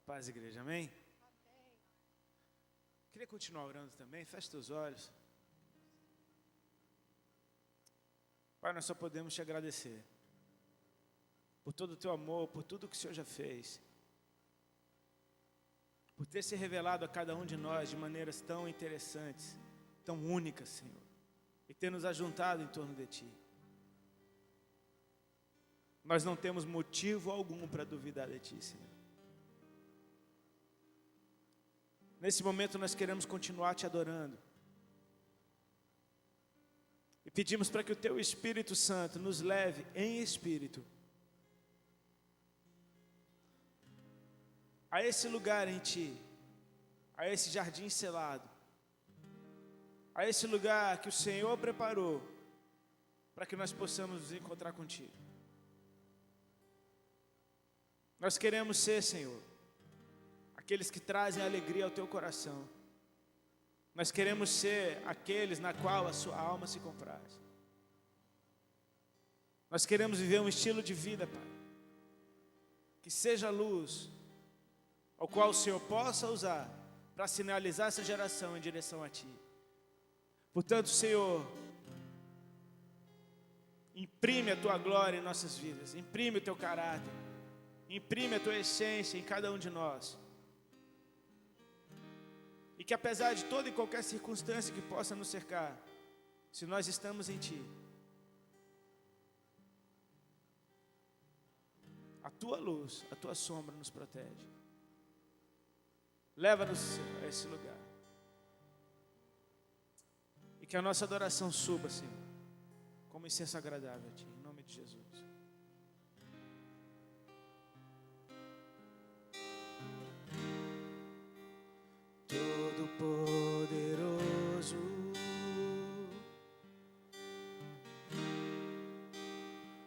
A paz, igreja, amém? Queria continuar orando também, feche teus olhos. Pai, nós só podemos te agradecer por todo o teu amor, por tudo que o Senhor já fez, por ter se revelado a cada um de nós de maneiras tão interessantes, tão únicas, Senhor, e ter nos ajuntado em torno de Ti. Nós não temos motivo algum para duvidar de Ti, Senhor. Nesse momento nós queremos continuar te adorando. E pedimos para que o Teu Espírito Santo nos leve em espírito a esse lugar em Ti, a esse jardim selado, a esse lugar que o Senhor preparou para que nós possamos nos encontrar contigo. Nós queremos ser, Senhor, aqueles que trazem alegria ao teu coração. Nós queremos ser aqueles na qual a sua alma se compraz. Nós queremos viver um estilo de vida, Pai, que seja luz, ao qual o Senhor possa usar para sinalizar essa geração em direção a Ti. Portanto, Senhor, imprime a Tua glória em nossas vidas, imprime o Teu caráter, imprime a Tua essência em cada um de nós. E que apesar de toda e qualquer circunstância que possa nos cercar, se nós estamos em Ti, a Tua luz, a Tua sombra nos protege. Leva-nos, Senhor, a esse lugar. E que a nossa adoração suba, Senhor, como incenso agradável a Ti, em nome de Jesus. Todo-Poderoso,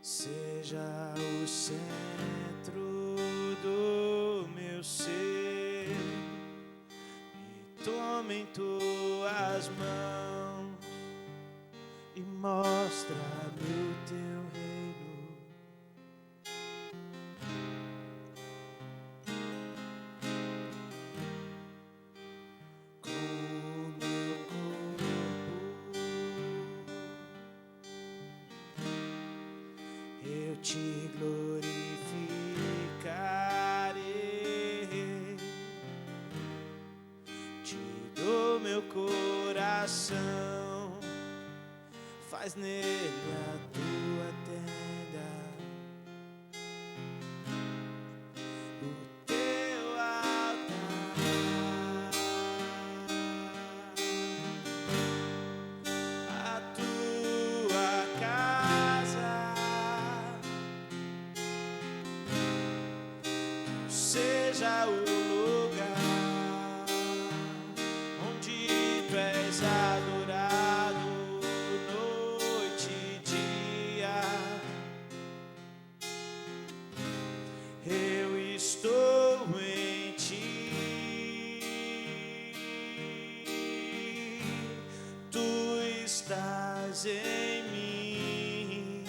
seja o centro do meu ser, e tome em Tuas mãos e mostra-me o Teu reino. Te glorificarei, te dou meu coração, faz nele a Tua tenda, o Teu altar, a Tua casa. Seja o lugar onde Tu és adorado, noite e dia. Eu estou em Ti, Tu estás em mim.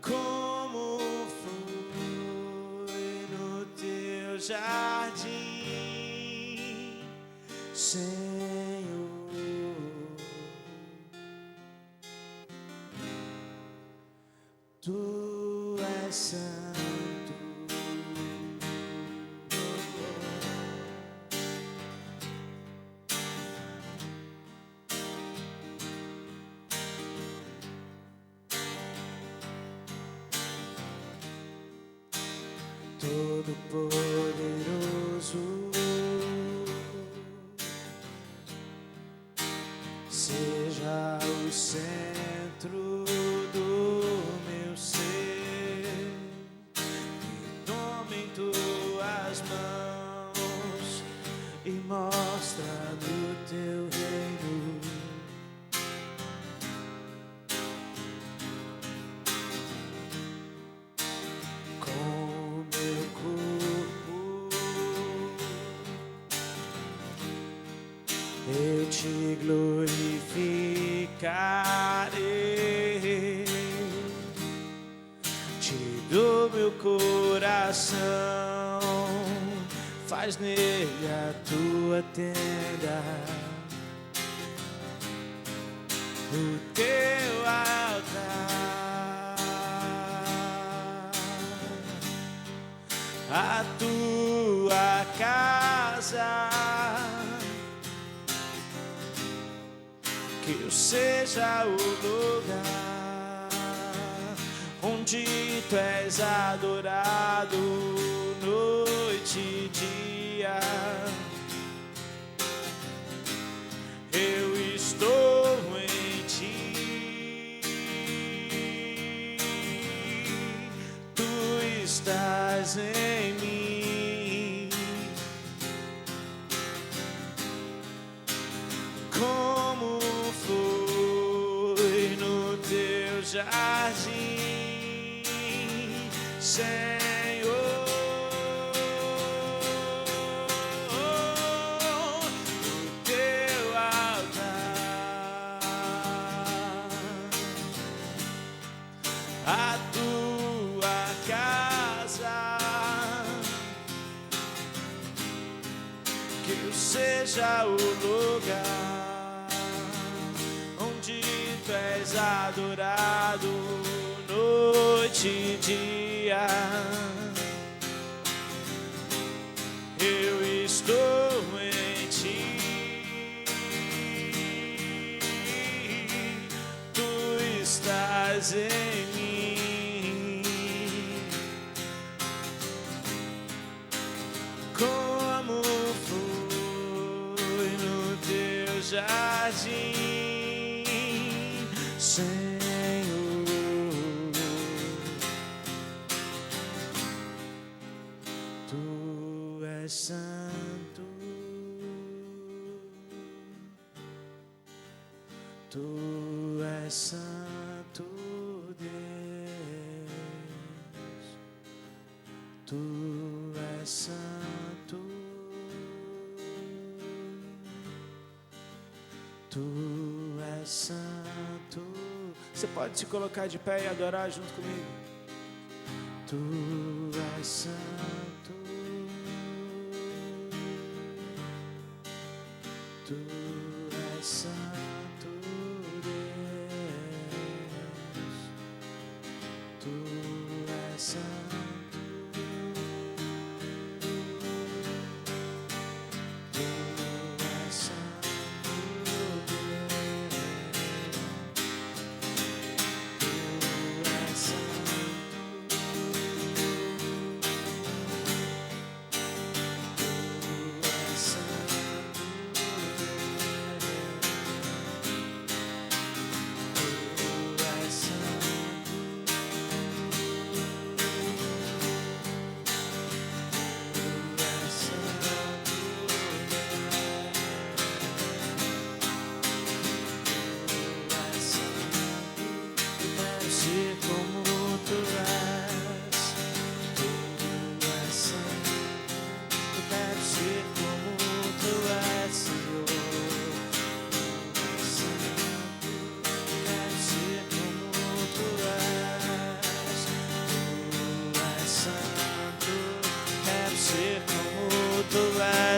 Como foi no Teu jardim, Senhor. Tu és santo. Todo-Poderoso, seja o centro do meu ser, e tome em Tuas mãos e mostra-me o Teu reino. Eu te glorificarei, do meu coração. Faz nele a tua tenda, o teu altar, a tua casa. Que eu seja o lugar onde tu és adorado noite e dia. Eu estou em ti, tu estás em mim. Como foi no teu jardim, Senhor, no teu altar, a tua casa. Que eu seja o lugar onde tu és adorado noite e dia. Eu estou em ti, tu estás em mim. Como foi no teu jardim, Senhor, tu és santo, tu és santo, Deus, tu és santo, tu és santo. Você pode se colocar de pé e adorar junto comigo. Tu és santo, tu és santo, Deus, tu és santo, tu és santo,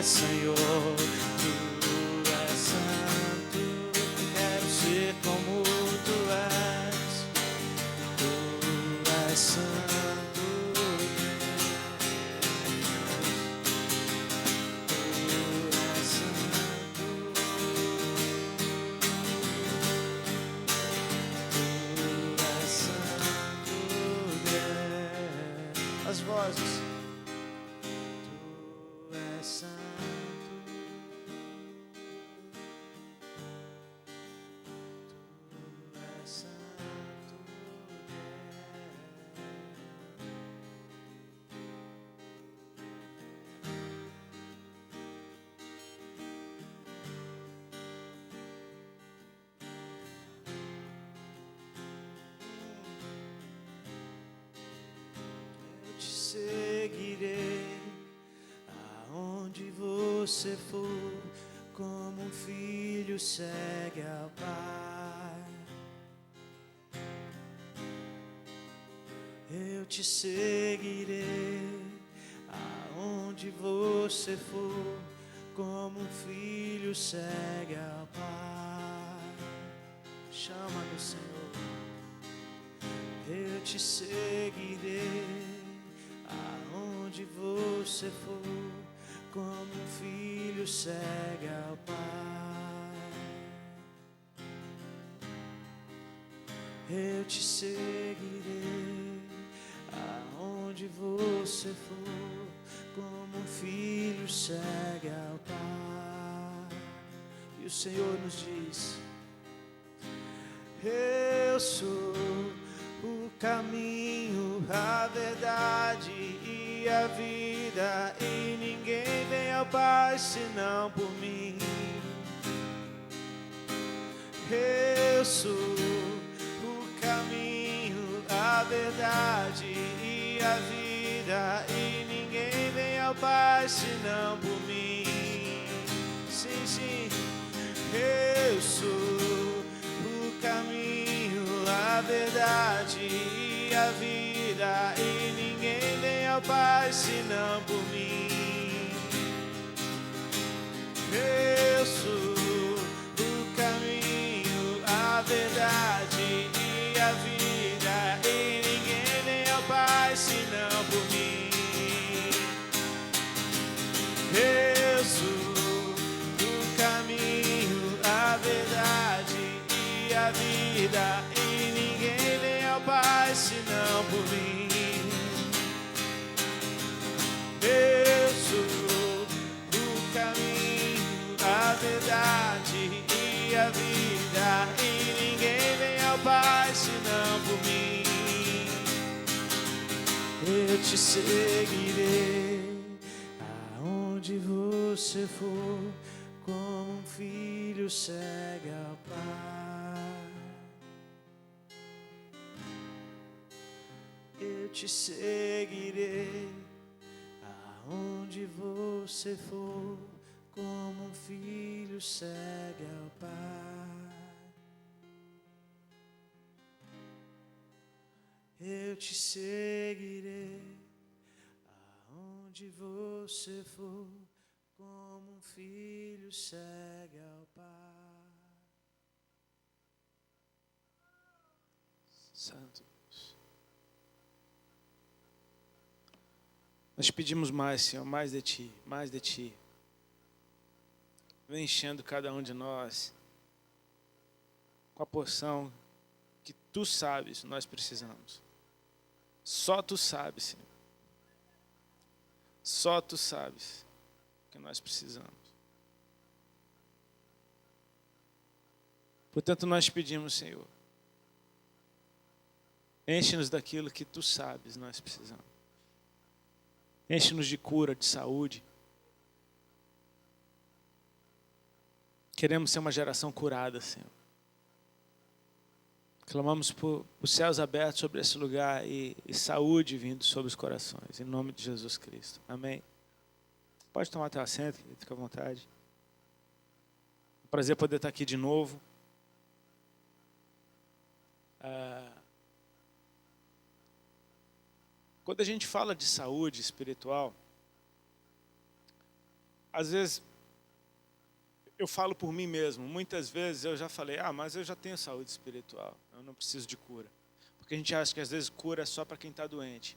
Senhor, tu és santo, quero ser como tu és. Tu és santo, tu és santo, tu és santo, Deus. As vozes. Tu és santo. Seguirei aonde você for, como um filho segue ao pai. Eu te te seguirei aonde você for, como um filho segue ao Pai. Chama no Senhor. Eu te seguirei aonde você for, como um filho segue ao Pai. Eu te seguirei aonde você for, como um filho segue ao Pai. E o Senhor nos diz: eu sou o caminho, a verdade e a vida, e ninguém vem ao Pai senão por mim. Eu sou o caminho, a verdade e a vida, e ninguém vem ao Pai senão por mim. Sim, sim. Eu sou o caminho, a verdade e a vida, e ninguém vem ao Pai senão por mim. Eu sou o caminho, a verdade e a vida, e ninguém vem ao Pai senão por mim. Eu sou o caminho, a verdade e a vida, e ninguém vem ao Pai senão por mim. Eu sou o caminho, a verdade e a vida, e ninguém vem ao Pai senão por mim. Eu te seguirei aonde você for, como um filho segue ao Pai. Eu te seguirei aonde você for, como um filho segue ao Pai. Eu te seguirei aonde você for, como um filho segue ao Pai. Santo Deus, nós pedimos mais, Senhor, mais de Ti, mais de Ti. Vem enchendo cada um de nós com a porção que Tu sabes nós precisamos. Só Tu sabes, Senhor. Só Tu sabes que nós precisamos. Portanto, nós pedimos, Senhor, enche-nos daquilo que Tu sabes nós precisamos. Enche-nos de cura, de saúde. Queremos ser uma geração curada, Senhor. Clamamos por céus abertos sobre esse lugar e saúde vindo sobre os corações, em nome de Jesus Cristo. Amém. Pode tomar teu assento, fica à vontade. É um prazer poder estar aqui de novo. Quando a gente fala de saúde espiritual, às vezes eu falo por mim mesmo. Muitas vezes eu já falei, mas eu já tenho saúde espiritual, eu não preciso de cura. Porque a gente acha que às vezes cura é só para quem está doente.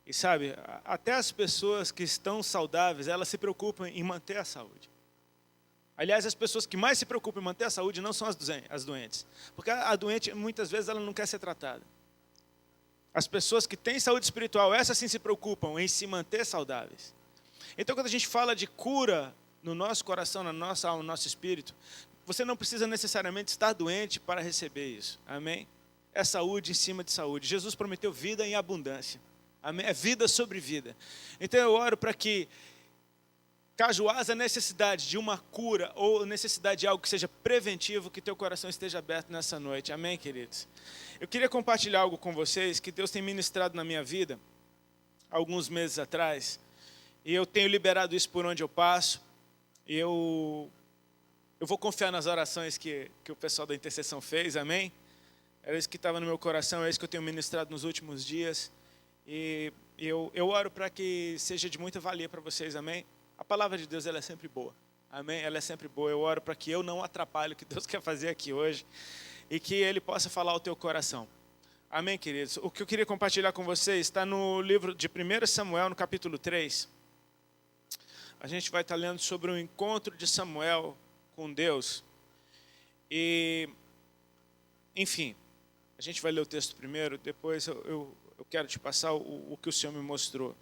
E sabe, até as pessoas que estão saudáveis, elas se preocupam em manter a saúde. Aliás, as pessoas que mais se preocupam em manter a saúde não são as doentes. Porque a doente, muitas vezes, ela não quer ser tratada. As pessoas que têm saúde espiritual, essas sim se preocupam em se manter saudáveis. Então, quando a gente fala de cura no nosso coração, na nossa alma, no nosso espírito, você não precisa necessariamente estar doente para receber isso. Amém? É saúde em cima de saúde. Jesus prometeu vida em abundância. Amém? É vida sobre vida. Então eu oro para que, caso haja necessidade de uma cura ou necessidade de algo que seja preventivo, que teu coração esteja aberto nessa noite. Amém, queridos? Eu queria compartilhar algo com vocês que Deus tem ministrado na minha vida alguns meses atrás. E eu tenho liberado isso por onde eu passo. Eu vou confiar nas orações que o pessoal da intercessão fez, amém? Era isso que estava no meu coração, é isso que eu tenho ministrado nos últimos dias. E eu oro para que seja de muita valia para vocês, amém? A palavra de Deus, ela é sempre boa, amém? Ela é sempre boa. Eu oro para que eu não atrapalhe o que Deus quer fazer aqui hoje e que Ele possa falar ao teu coração. Amém, queridos? O que eu queria compartilhar com vocês está no livro de 1 Samuel, no capítulo 3. A gente vai estar lendo sobre o encontro de Samuel com Deus. E, enfim, a gente vai ler o texto primeiro, depois eu quero te passar o que o Senhor me mostrou.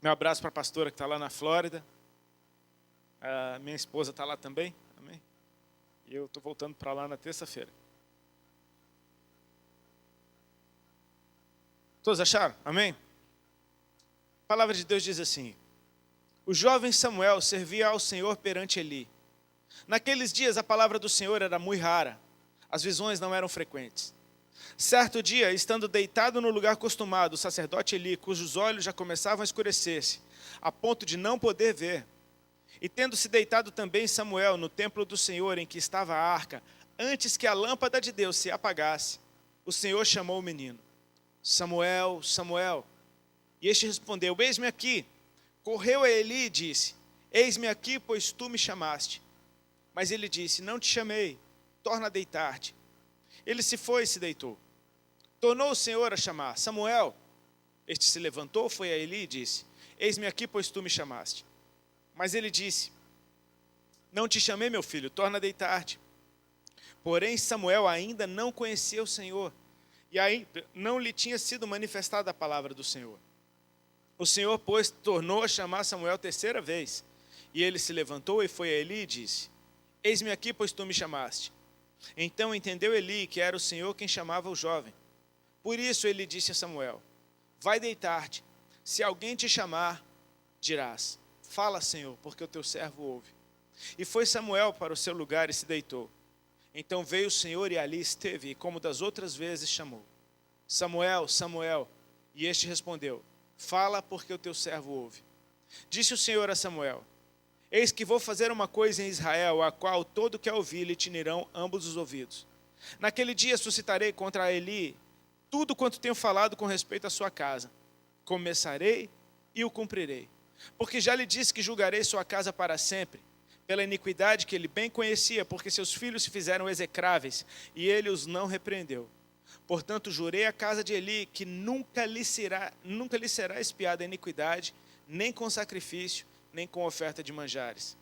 Meu abraço para a pastora que está lá na Flórida. A minha esposa está lá também. Amém? E eu estou voltando para lá na terça-feira. Todos acharam? Amém? A palavra de Deus diz assim: o jovem Samuel servia ao Senhor perante Eli. Naqueles dias a palavra do Senhor era muito rara. As visões não eram frequentes. Certo dia, estando deitado no lugar costumado, o sacerdote Eli, cujos olhos já começavam a escurecer-se, a ponto de não poder ver, e tendo-se deitado também Samuel no templo do Senhor em que estava a arca, antes que a lâmpada de Deus se apagasse, o Senhor chamou o menino: Samuel, Samuel. E este respondeu: eis-me aqui. Correu a Eli e disse: eis-me aqui, pois tu me chamaste. Mas ele disse: não te chamei, torna a deitar-te. Ele se foi e se deitou. Tornou o Senhor a chamar: Samuel. Este se levantou, foi a Eli e disse: eis-me aqui, pois tu me chamaste. Mas ele disse: não te chamei, meu filho, torna a deitar-te. Porém Samuel ainda não conhecia o Senhor, e ainda não lhe tinha sido manifestada a palavra do Senhor. O Senhor, pois, tornou a chamar Samuel terceira vez. E ele se levantou e foi a Eli e disse: eis-me aqui, pois tu me chamaste. Então entendeu Eli que era o Senhor quem chamava o jovem. Por isso ele disse a Samuel: vai deitar-te. Se alguém te chamar, dirás: fala, Senhor, porque o teu servo ouve. E foi Samuel para o seu lugar e se deitou. Então veio o Senhor e ali esteve, e como das outras vezes chamou: Samuel, Samuel. E este respondeu: fala, porque o teu servo ouve. Disse o Senhor a Samuel: eis que vou fazer uma coisa em Israel, a qual todo que a ouvir lhe tinirão ambos os ouvidos. Naquele dia suscitarei contra Eli tudo quanto tenho falado com respeito à sua casa. Começarei e o cumprirei. Porque já lhe disse que julgarei sua casa para sempre, pela iniquidade que ele bem conhecia, porque seus filhos se fizeram execráveis, e ele os não repreendeu. Portanto, jurei à casa de Eli que nunca lhe será expiada a iniquidade, nem com sacrifício, nem com oferta de manjares.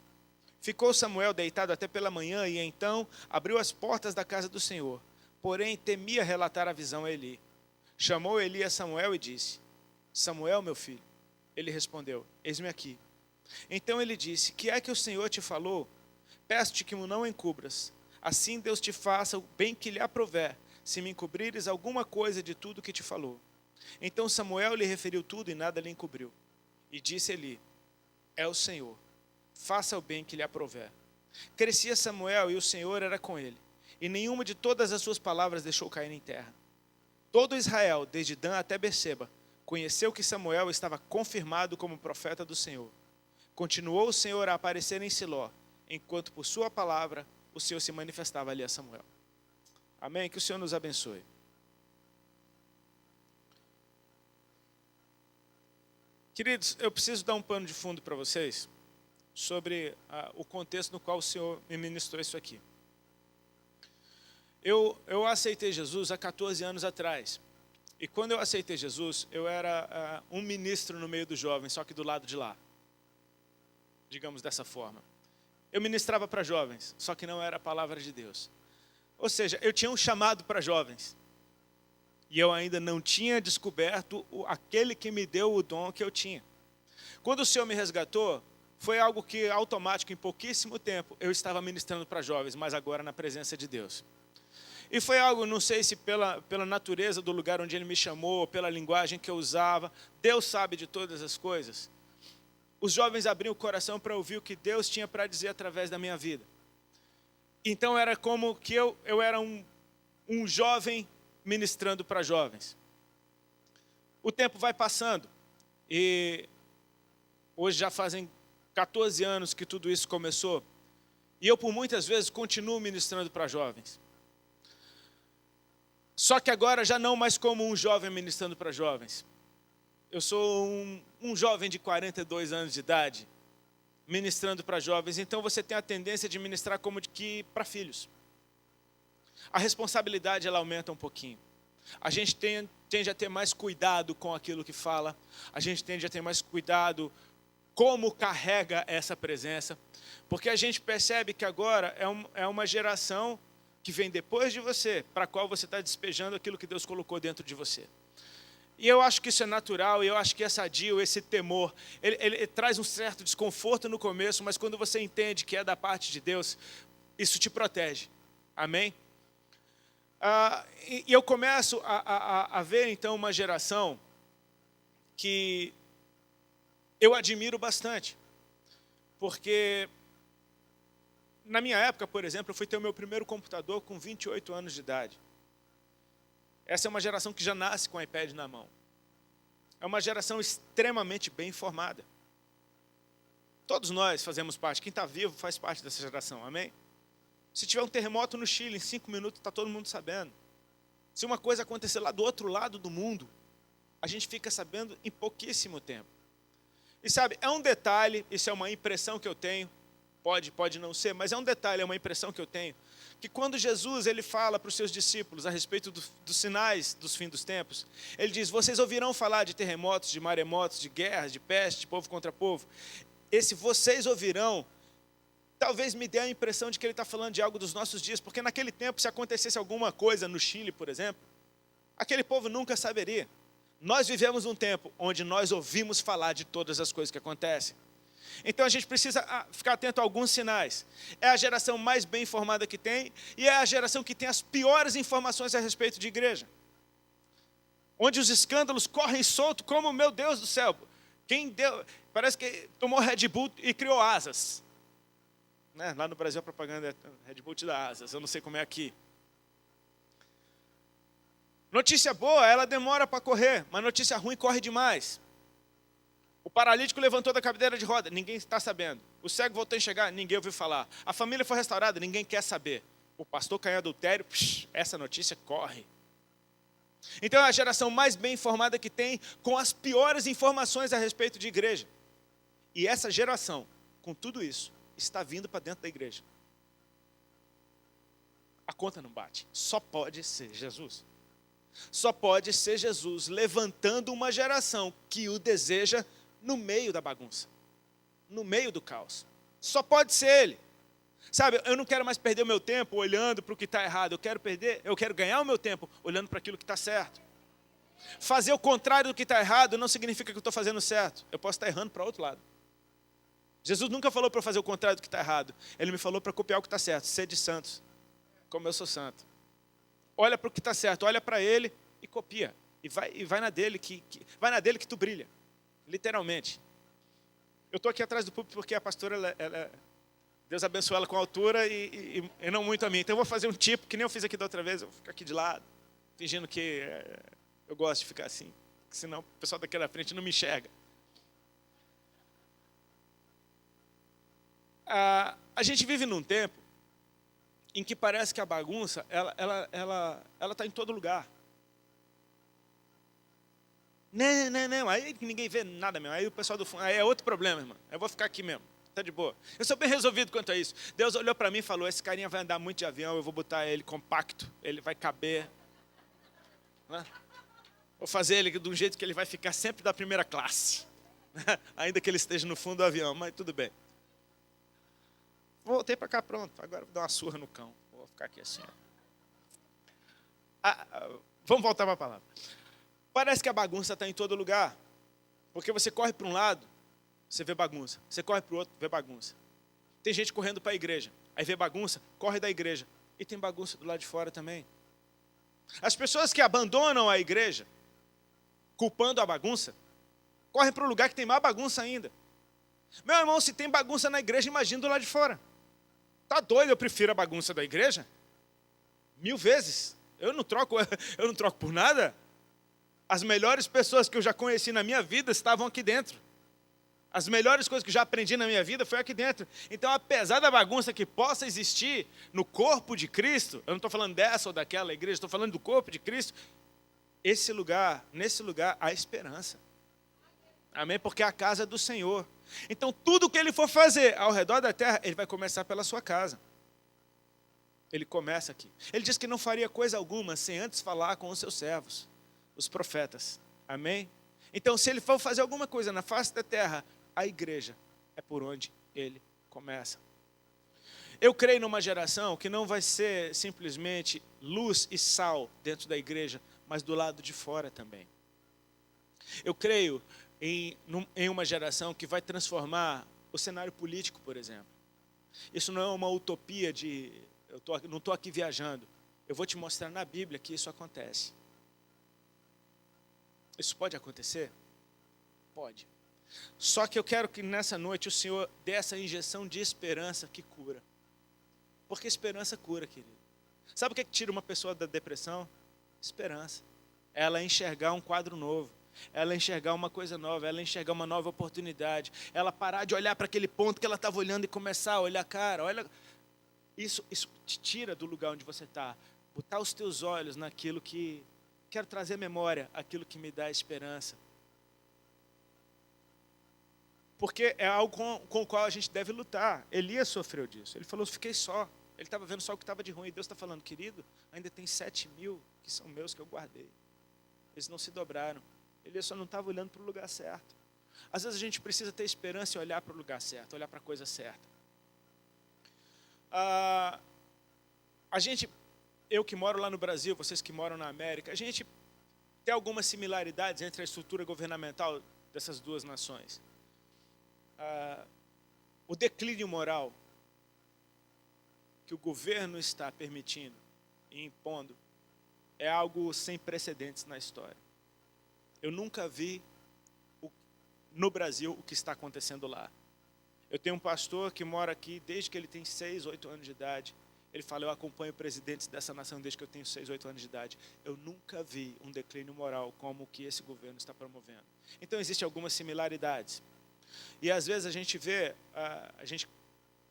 Ficou Samuel deitado até pela manhã, e então abriu as portas da casa do Senhor. Porém, temia relatar a visão a Eli. Chamou Eli a Samuel e disse: Samuel, meu filho. Ele respondeu: eis-me aqui. Então ele disse: que é que o Senhor te falou? Peço-te que o não encubras. Assim Deus te faça o bem que lhe aprouver, se me encobrires alguma coisa de tudo que te falou. Então Samuel lhe referiu tudo e nada lhe encobriu. E disse Eli: é o Senhor, faça o bem que lhe aprouver. Crescia Samuel e o Senhor era com ele, e nenhuma de todas as suas palavras deixou cair em terra. Todo Israel, desde Dan até Berseba, conheceu que Samuel estava confirmado como profeta do Senhor. Continuou o Senhor a aparecer em Siló, enquanto por sua palavra o Senhor se manifestava ali a Samuel. Amém? Que o Senhor nos abençoe. Queridos, eu preciso dar um pano de fundo para vocês sobre o contexto no qual o Senhor me ministrou isso aqui. Eu aceitei Jesus há 14 anos atrás. E quando eu aceitei Jesus, eu era um ministro no meio dos jovens, só que do lado de lá. Digamos dessa forma. Eu ministrava para jovens, só que não era a palavra de Deus. Ou seja, eu tinha um chamado para jovens. E eu ainda não tinha descoberto aquele que me deu o dom que eu tinha. Quando o Senhor me resgatou, foi algo que automático, em pouquíssimo tempo, eu estava ministrando para jovens, mas agora na presença de Deus. E foi algo, não sei se pela natureza do lugar onde Ele me chamou, pela linguagem que eu usava, Deus sabe de todas as coisas. Os jovens abriam o coração para ouvir o que Deus tinha para dizer através da minha vida. Então era como que eu era um jovem ministrando para jovens. O tempo vai passando e hoje já fazem 14 anos que tudo isso começou. E eu, por muitas vezes, continuo ministrando para jovens. Só que agora já não mais como um jovem ministrando para jovens. Eu sou um jovem de 42 anos de idade, ministrando para jovens. Então você tem a tendência de ministrar como que para filhos. A responsabilidade ela aumenta um pouquinho. A gente tende a ter mais cuidado com aquilo que fala. A gente tende a ter mais cuidado como carrega essa presença. Porque a gente percebe que agora é uma geração que vem depois de você, para a qual você está despejando aquilo que Deus colocou dentro de você. E eu acho que isso é natural, e eu acho que é sadio, esse temor. Ele traz um certo desconforto no começo, mas quando você entende que é da parte de Deus, isso te protege. Amém? E eu começo a ver, então, uma geração que eu admiro bastante. Porque, na minha época, por exemplo, eu fui ter o meu primeiro computador com 28 anos de idade. Essa é uma geração que já nasce com o iPad na mão. É uma geração extremamente bem informada. Todos nós fazemos parte. Quem está vivo faz parte dessa geração, amém? Se tiver um terremoto no Chile, em 5 minutos está todo mundo sabendo. Se uma coisa acontecer lá do outro lado do mundo, a gente fica sabendo em pouquíssimo tempo. E sabe, é um detalhe, isso é uma impressão que eu tenho, pode não ser, mas é um detalhe, é uma impressão que eu tenho, que quando Jesus ele fala para os seus discípulos a respeito dos sinais dos fins dos tempos, ele diz, vocês ouvirão falar de terremotos, de maremotos, de guerras, de peste, de povo contra povo. Esse vocês ouvirão, talvez me dê a impressão de que ele está falando de algo dos nossos dias, porque naquele tempo, se acontecesse alguma coisa no Chile, por exemplo, aquele povo nunca saberia. Nós vivemos um tempo onde nós ouvimos falar de todas as coisas que acontecem. Então a gente precisa ficar atento a alguns sinais. É a geração mais bem informada que tem e é a geração que tem as piores informações a respeito de igreja. Onde os escândalos correm solto como, meu Deus do céu, quem deu, parece que tomou Red Bull e criou asas. Né? Lá no Brasil a propaganda é Red Bull te dá asas, eu não sei como é aqui. Notícia boa, ela demora para correr, mas notícia ruim corre demais. O paralítico levantou da cadeira de roda, ninguém está sabendo. O cego voltou a enxergar, ninguém ouviu falar. A família foi restaurada, ninguém quer saber. O pastor caiu em adultério, essa notícia corre. Então é a geração mais bem informada que tem, com as piores informações a respeito de igreja. E essa geração, com tudo isso, está vindo para dentro da igreja. A conta não bate, só pode ser Jesus. Só pode ser Jesus levantando uma geração que o deseja no meio da bagunça, no meio do caos. Só pode ser Ele. Sabe, eu não quero mais perder o meu tempo olhando para o que está errado. Eu quero ganhar o meu tempo olhando para aquilo que está certo. Fazer o contrário do que está errado não significa que eu estou fazendo certo. Eu posso estar errando para o outro lado. Jesus nunca falou para eu fazer o contrário do que está errado. Ele me falou para copiar o que está certo. Sede santos, como eu sou santo. Olha para o que está certo, olha para ele e copia. E vai na dele vai na dele que tu brilha. Literalmente. Eu estou aqui atrás do púlpito porque a pastora, Deus abençoe ela com a altura e não muito a mim. Então eu vou fazer um tipo, que nem eu fiz aqui da outra vez, eu vou ficar aqui de lado, fingindo que eu gosto de ficar assim. Senão o pessoal daqui na frente não me enxerga. A gente vive num tempo em que parece que a bagunça, ela está em todo lugar. Não, aí ninguém vê nada mesmo. Aí o pessoal do fundo, aí é outro problema, irmão. Eu vou ficar aqui mesmo, tá de boa. Eu sou bem resolvido quanto a isso. Deus olhou para mim e falou, esse carinha vai andar muito de avião, eu vou botar ele compacto, ele vai caber. Né? Vou fazer ele de um jeito que ele vai ficar sempre da primeira classe. Ainda que ele esteja no fundo do avião, mas tudo bem. Voltei para cá, pronto. Agora vou dar uma surra no cão. Vou ficar aqui assim. Vamos voltar para a palavra. Parece que a bagunça está em todo lugar. Porque você corre para um lado, você vê bagunça. Você corre para o outro, vê bagunça. Tem gente correndo para a igreja. Aí vê bagunça, corre da igreja. E tem bagunça do lado de fora também. As pessoas que abandonam a igreja, culpando a bagunça, correm para um lugar que tem mais bagunça ainda. Meu irmão, se tem bagunça na igreja, imagina do lado de fora. Tá doido? Eu prefiro a bagunça da igreja 1000 vezes. Eu não troco por nada. As melhores pessoas que eu já conheci na minha vida estavam aqui dentro. As melhores coisas que eu já aprendi na minha vida foi aqui dentro. Então, apesar da bagunça que possa existir no corpo de Cristo, eu não estou falando dessa ou daquela igreja, estou falando do corpo de Cristo, nesse lugar há esperança. Amém? Porque é a casa do Senhor. Então, tudo que Ele for fazer ao redor da terra, Ele vai começar pela sua casa. Ele começa aqui. Ele diz que não faria coisa alguma sem antes falar com os seus servos, os profetas. Amém? Então, se Ele for fazer alguma coisa na face da terra, a igreja é por onde Ele começa. Eu creio numa geração que não vai ser simplesmente luz e sal dentro da igreja, mas do lado de fora também. Eu creio em uma geração que vai transformar o cenário político, por exemplo. Isso não é uma utopia de... não estou aqui viajando. Eu vou te mostrar na Bíblia que isso acontece. Isso pode acontecer? Pode. Só que eu quero que nessa noite o Senhor dê essa injeção de esperança que cura. Porque esperança cura, querido. Sabe o que tira uma pessoa da depressão? Esperança. Ela enxergar um quadro novo. Ela enxergar uma coisa nova. Ela enxergar uma nova oportunidade. Ela parar de olhar para aquele ponto que ela estava olhando e começar a olhar, cara, olha... Isso te tira do lugar onde você está. Botar os teus olhos naquilo que... Quero trazer memória, aquilo que me dá esperança. Porque é algo com o qual a gente deve lutar. Elias sofreu disso. Ele falou, fiquei só. Ele estava vendo só o que estava de ruim. E Deus está falando, querido, ainda tem 7.000 que são meus que eu guardei. Eles não se dobraram. Elias só não estava olhando para o lugar certo. Às vezes a gente precisa ter esperança e olhar para o lugar certo, olhar para a coisa certa. Eu que moro lá no Brasil, vocês que moram na América, a gente tem algumas similaridades entre a estrutura governamental dessas duas nações. O declínio moral que o governo está permitindo e impondo é algo sem precedentes na história. Eu nunca vi no Brasil o que está acontecendo lá. Eu tenho um pastor que mora aqui desde que ele tem 6, 8 anos de idade. Ele fala, eu acompanho presidentes dessa nação desde que eu tenho 6, 8 anos de idade. Eu nunca vi um declínio moral como o que esse governo está promovendo. Então, existem algumas similaridades. E às vezes a gente vê, a gente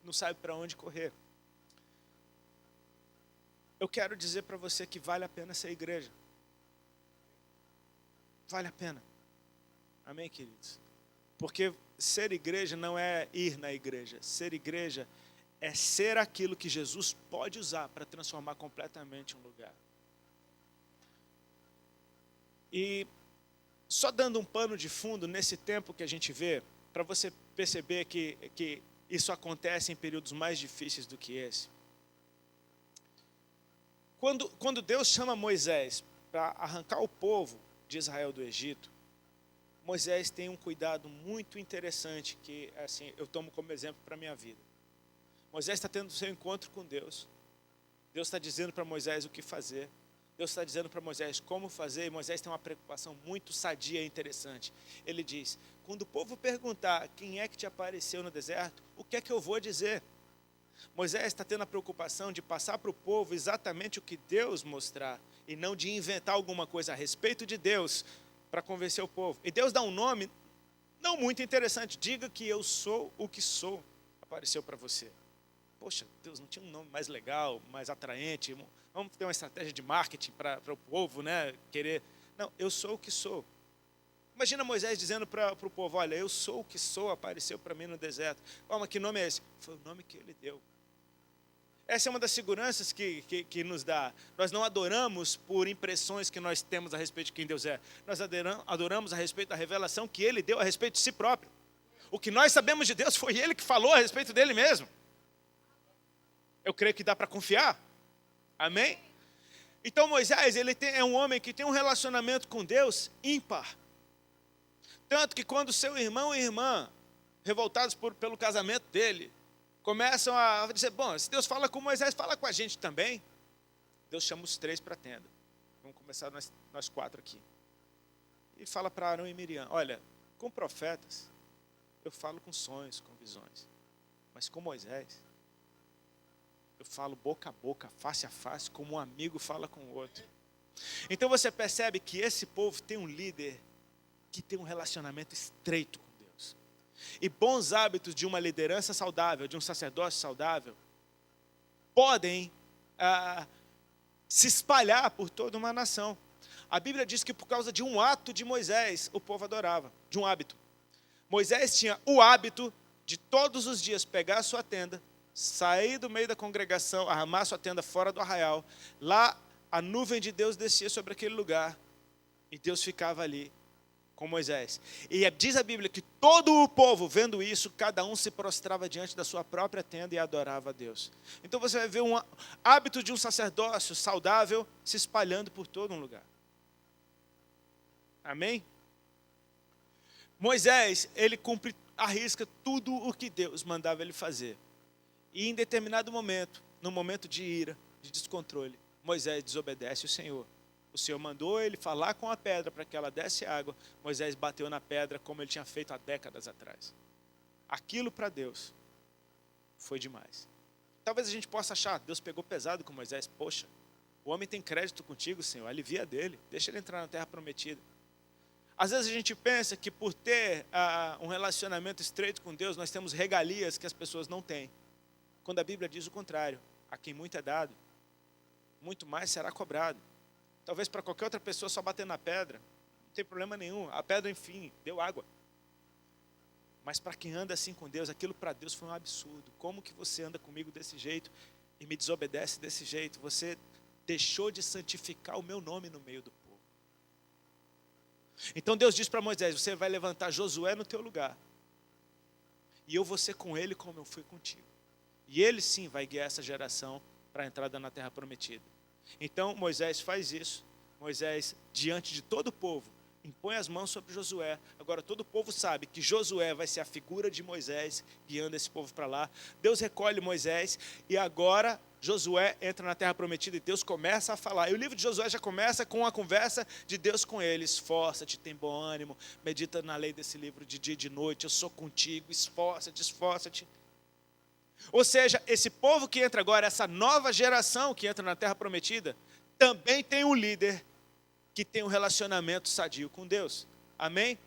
não sabe para onde correr. Eu quero dizer para você que vale a pena ser igreja. Vale a pena. Amém, queridos? Porque ser igreja não é ir na igreja. Ser igreja é ser aquilo que Jesus pode usar para transformar completamente um lugar. E só dando um pano de fundo nesse tempo que a gente vê, para você perceber que isso acontece em períodos mais difíceis do que esse. Quando Deus chama Moisés para arrancar o povo de Israel do Egito, Moisés tem um cuidado muito interessante que assim, eu tomo como exemplo para a minha vida. Moisés está tendo o seu encontro com Deus. Deus está dizendo para Moisés o que fazer. Deus está dizendo para Moisés como fazer. E Moisés tem uma preocupação muito sadia e interessante. Ele diz, quando o povo perguntar quem é que te apareceu no deserto, o que é que eu vou dizer? Moisés está tendo a preocupação de passar para o povo exatamente o que Deus mostrar. E não de inventar alguma coisa a respeito de Deus para convencer o povo. E Deus dá um nome não muito interessante. Diga que eu sou o que sou. Apareceu para você. Poxa, Deus, não tinha um nome mais legal, mais atraente? Vamos ter uma estratégia de marketing para o povo, né? Querer. Não, eu sou o que sou. Imagina Moisés dizendo para o povo, olha, eu sou o que sou, apareceu para mim no deserto. Mas que nome é esse? Foi o nome que ele deu. Essa é uma das seguranças que nos dá. Nós não adoramos por impressões que nós temos a respeito de quem Deus é. Nós adoramos a respeito da revelação que Ele deu a respeito de si próprio. O que nós sabemos de Deus foi Ele que falou a respeito dele mesmo. Eu creio que dá para confiar. Amém? Então Moisés, é um homem que tem um relacionamento com Deus ímpar. Tanto que quando seu irmão e irmã, revoltados pelo casamento dele, começam a dizer, bom, se Deus fala com Moisés, fala com a gente também. Deus chama os 3 para a tenda. Vamos começar nós 4 aqui. E fala para Arão e Miriam, olha, com profetas, eu falo com sonhos, com visões. Mas com Moisés, Eu falo boca a boca, face a face, como um amigo fala com o outro. Então você percebe que esse povo tem um líder que tem um relacionamento estreito com Deus. E bons hábitos de uma liderança saudável, de um sacerdócio saudável, podem se espalhar por toda uma nação. A Bíblia diz que por causa de um ato de Moisés, o povo adorava, de um hábito. Moisés tinha o hábito de todos os dias pegar a sua tenda, sair do meio da congregação, armar sua tenda fora do arraial. Lá a nuvem de Deus descia sobre aquele lugar e Deus ficava ali com Moisés. E diz a Bíblia que todo o povo, vendo isso, cada um se prostrava diante da sua própria tenda e adorava a Deus. Então você vai ver um hábito de um sacerdócio saudável se espalhando por todo um lugar. Amém? Moisés, ele cumpre à risca tudo o que Deus mandava ele fazer. E em determinado momento, no momento de ira, de descontrole, Moisés desobedece o Senhor. O Senhor mandou ele falar com a pedra para que ela desse água. Moisés bateu na pedra como ele tinha feito há décadas atrás. Aquilo para Deus foi demais. Talvez a gente possa achar, Deus pegou pesado com Moisés. Poxa, o homem tem crédito contigo, Senhor, alivia dele, deixa ele entrar na terra prometida. Às vezes a gente pensa que por ter um relacionamento estreito com Deus, nós temos regalias que as pessoas não têm. Quando a Bíblia diz o contrário, a quem muito é dado, muito mais será cobrado. Talvez para qualquer outra pessoa só bater na pedra, não tem problema nenhum. A pedra, enfim, deu água. Mas para quem anda assim com Deus, aquilo para Deus foi um absurdo. Como que você anda comigo desse jeito e me desobedece desse jeito? Você deixou de santificar o meu nome no meio do povo. Então Deus diz para Moisés, você vai levantar Josué no teu lugar. E eu vou ser com ele como eu fui contigo. E ele sim vai guiar essa geração para a entrada na terra prometida. Então Moisés faz isso. Moisés, diante de todo o povo, impõe as mãos sobre Josué. Agora todo o povo sabe que Josué vai ser a figura de Moisés, guiando esse povo para lá. Deus recolhe Moisés e agora Josué entra na terra prometida e Deus começa a falar. E o livro de Josué já começa com a conversa de Deus com ele. Esforça-te, tem bom ânimo, medita na lei desse livro de dia e de noite. Eu sou contigo, esforça-te, esforça-te. Ou seja, esse povo que entra agora, essa nova geração que entra na terra prometida, também tem um líder que tem um relacionamento sadio com Deus. Amém?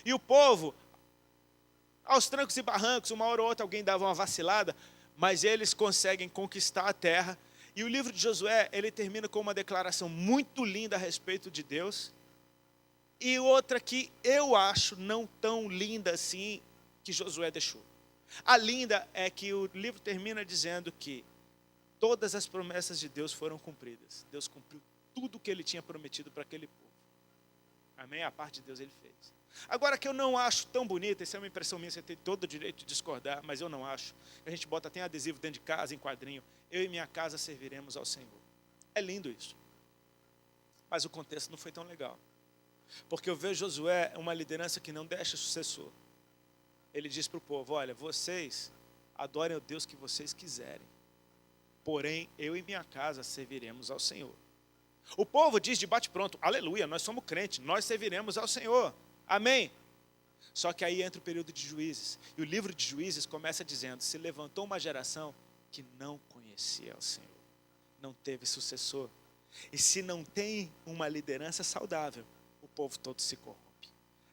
E o povo, aos trancos e barrancos, uma hora ou outra alguém dava uma vacilada, mas eles conseguem conquistar a terra. E o livro de Josué, ele termina com uma declaração muito linda a respeito de Deus. E outra que eu acho não tão linda assim, que Josué deixou. A linda é que o livro termina dizendo que todas as promessas de Deus foram cumpridas. Deus cumpriu tudo o que ele tinha prometido para aquele povo. Amém? A parte de Deus ele fez. Agora que eu não acho tão bonita, essa é uma impressão minha, você tem todo o direito de discordar, mas eu não acho. A gente bota até adesivo dentro de casa, em quadrinho. Eu e minha casa serviremos ao Senhor. É lindo isso. Mas o contexto não foi tão legal. Porque eu vejo Josué uma liderança que não deixa sucessor. Ele diz para o povo, olha, vocês adorem o Deus que vocês quiserem. Porém, eu e minha casa serviremos ao Senhor. O povo diz de bate-pronto, aleluia, nós somos crentes, nós serviremos ao Senhor. Amém. Só que aí entra o período de Juízes. E o livro de Juízes começa dizendo, se levantou uma geração que não conhecia o Senhor. Não teve sucessor. E se não tem uma liderança saudável, o povo todo se corrompe.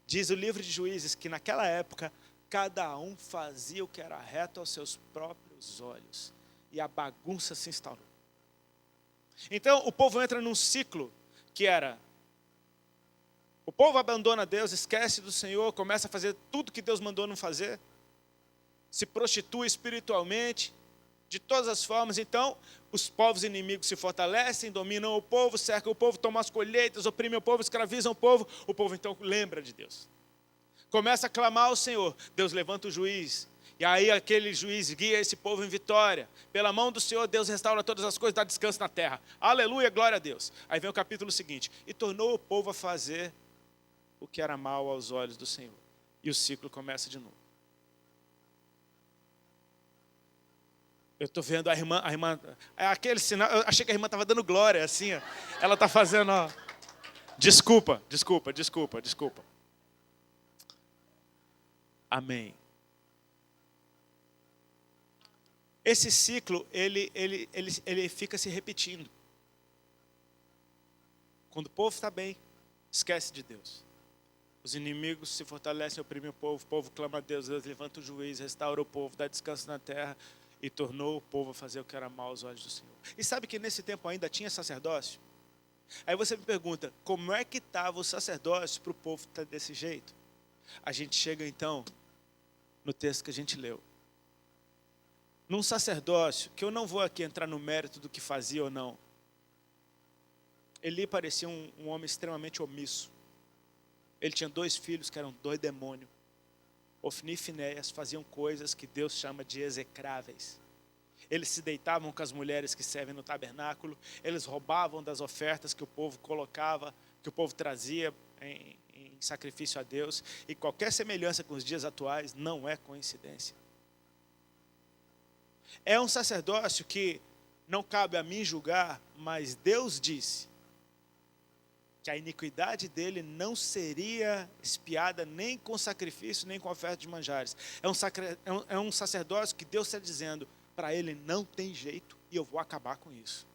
Diz o livro de Juízes que naquela época, cada um fazia o que era reto aos seus próprios olhos. E a bagunça se instalou. Então o povo entra num ciclo que era, o povo abandona Deus, esquece do Senhor, começa a fazer tudo que Deus mandou não fazer, se prostitui espiritualmente, de todas as formas. Então os povos inimigos se fortalecem, dominam o povo, cercam o povo, tomam as colheitas, oprimem o povo, escravizam o povo então lembra de Deus. Começa a clamar ao Senhor, Deus levanta o juiz, e aí aquele juiz guia esse povo em vitória. Pela mão do Senhor, Deus restaura todas as coisas, dá descanso na terra. Aleluia, glória a Deus. Aí vem o capítulo seguinte. E tornou o povo a fazer o que era mal aos olhos do Senhor. E o ciclo começa de novo. Eu estou vendo a irmã, aquele sinal, eu achei que a irmã estava dando glória, assim, ó. Ela está fazendo, ó. Desculpa. Amém. Esse ciclo, ele fica se repetindo. Quando o povo está bem, esquece de Deus. Os inimigos se fortalecem, oprimem o povo clama a Deus, Deus levanta o juiz, restaura o povo, dá descanso na terra e tornou o povo a fazer o que era mal aos olhos do Senhor. E sabe que nesse tempo ainda tinha sacerdócio? Aí você me pergunta, como é que estava o sacerdócio para o povo estar desse jeito? A gente chega então no texto que a gente leu. Num sacerdócio, que eu não vou aqui entrar no mérito do que fazia ou não. Eli parecia um homem extremamente omisso. Ele tinha 2 filhos que eram 2 demônios. Ofni e Finéias faziam coisas que Deus chama de execráveis. Eles se deitavam com as mulheres que servem no tabernáculo. Eles roubavam das ofertas que o povo colocava, que o povo trazia em sacrifício a Deus. E qualquer semelhança com os dias atuais não é coincidência. É um sacerdócio que não cabe a mim julgar, mas Deus disse que a iniquidade dele não seria expiada nem com sacrifício, nem com oferta de manjares. É um sacerdócio que Deus está dizendo, para ele não tem jeito e eu vou acabar com isso.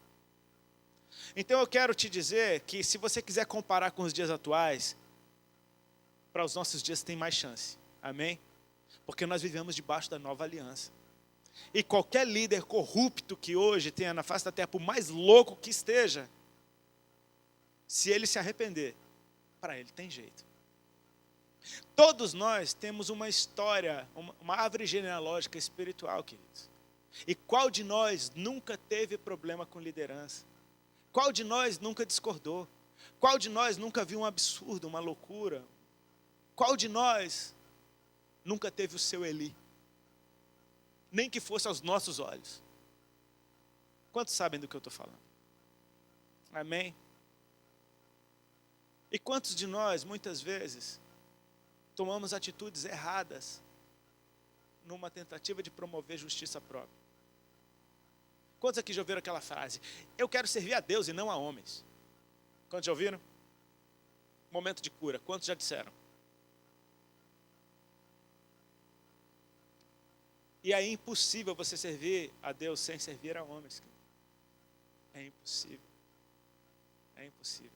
Então eu quero te dizer que se você quiser comparar com os dias atuais, para os nossos dias tem mais chance. Amém? Porque nós vivemos debaixo da nova aliança. E qualquer líder corrupto que hoje tenha na face da terra, por mais louco que esteja, se ele se arrepender, para ele tem jeito. Todos nós temos uma história, uma árvore genealógica espiritual, queridos. E qual de nós nunca teve problema com liderança? Qual de nós nunca discordou? Qual de nós nunca viu um absurdo, uma loucura? Qual de nós nunca teve o seu Eli? Nem que fosse aos nossos olhos. Quantos sabem do que eu estou falando? Amém? E quantos de nós, muitas vezes, tomamos atitudes erradas numa tentativa de promover justiça própria? Quantos aqui já ouviram aquela frase? Eu quero servir a Deus e não a homens. Quantos já ouviram? Momento de cura. Quantos já disseram? E é impossível você servir a Deus sem servir a homens. É impossível. É impossível.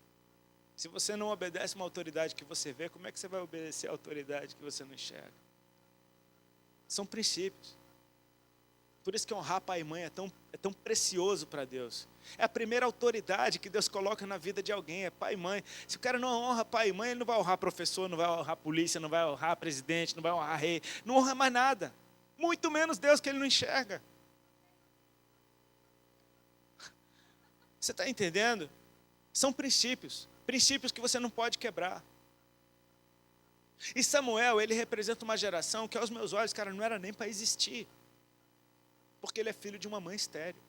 Se você não obedece uma autoridade que você vê, como é que você vai obedecer a autoridade que você não enxerga? São princípios. Por isso que honrar pai e mãe é tão precioso para Deus. É a primeira autoridade que Deus coloca na vida de alguém, é pai e mãe. Se o cara não honra pai e mãe, ele não vai honrar professor, não vai honrar polícia, não vai honrar presidente, não vai honrar rei, não honra mais nada. Muito menos Deus que ele não enxerga. Você está entendendo? São princípios. Princípios que você não pode quebrar. E Samuel, ele representa uma geração que aos meus olhos, cara, não era nem para existir. Porque ele é filho de uma mãe estéril.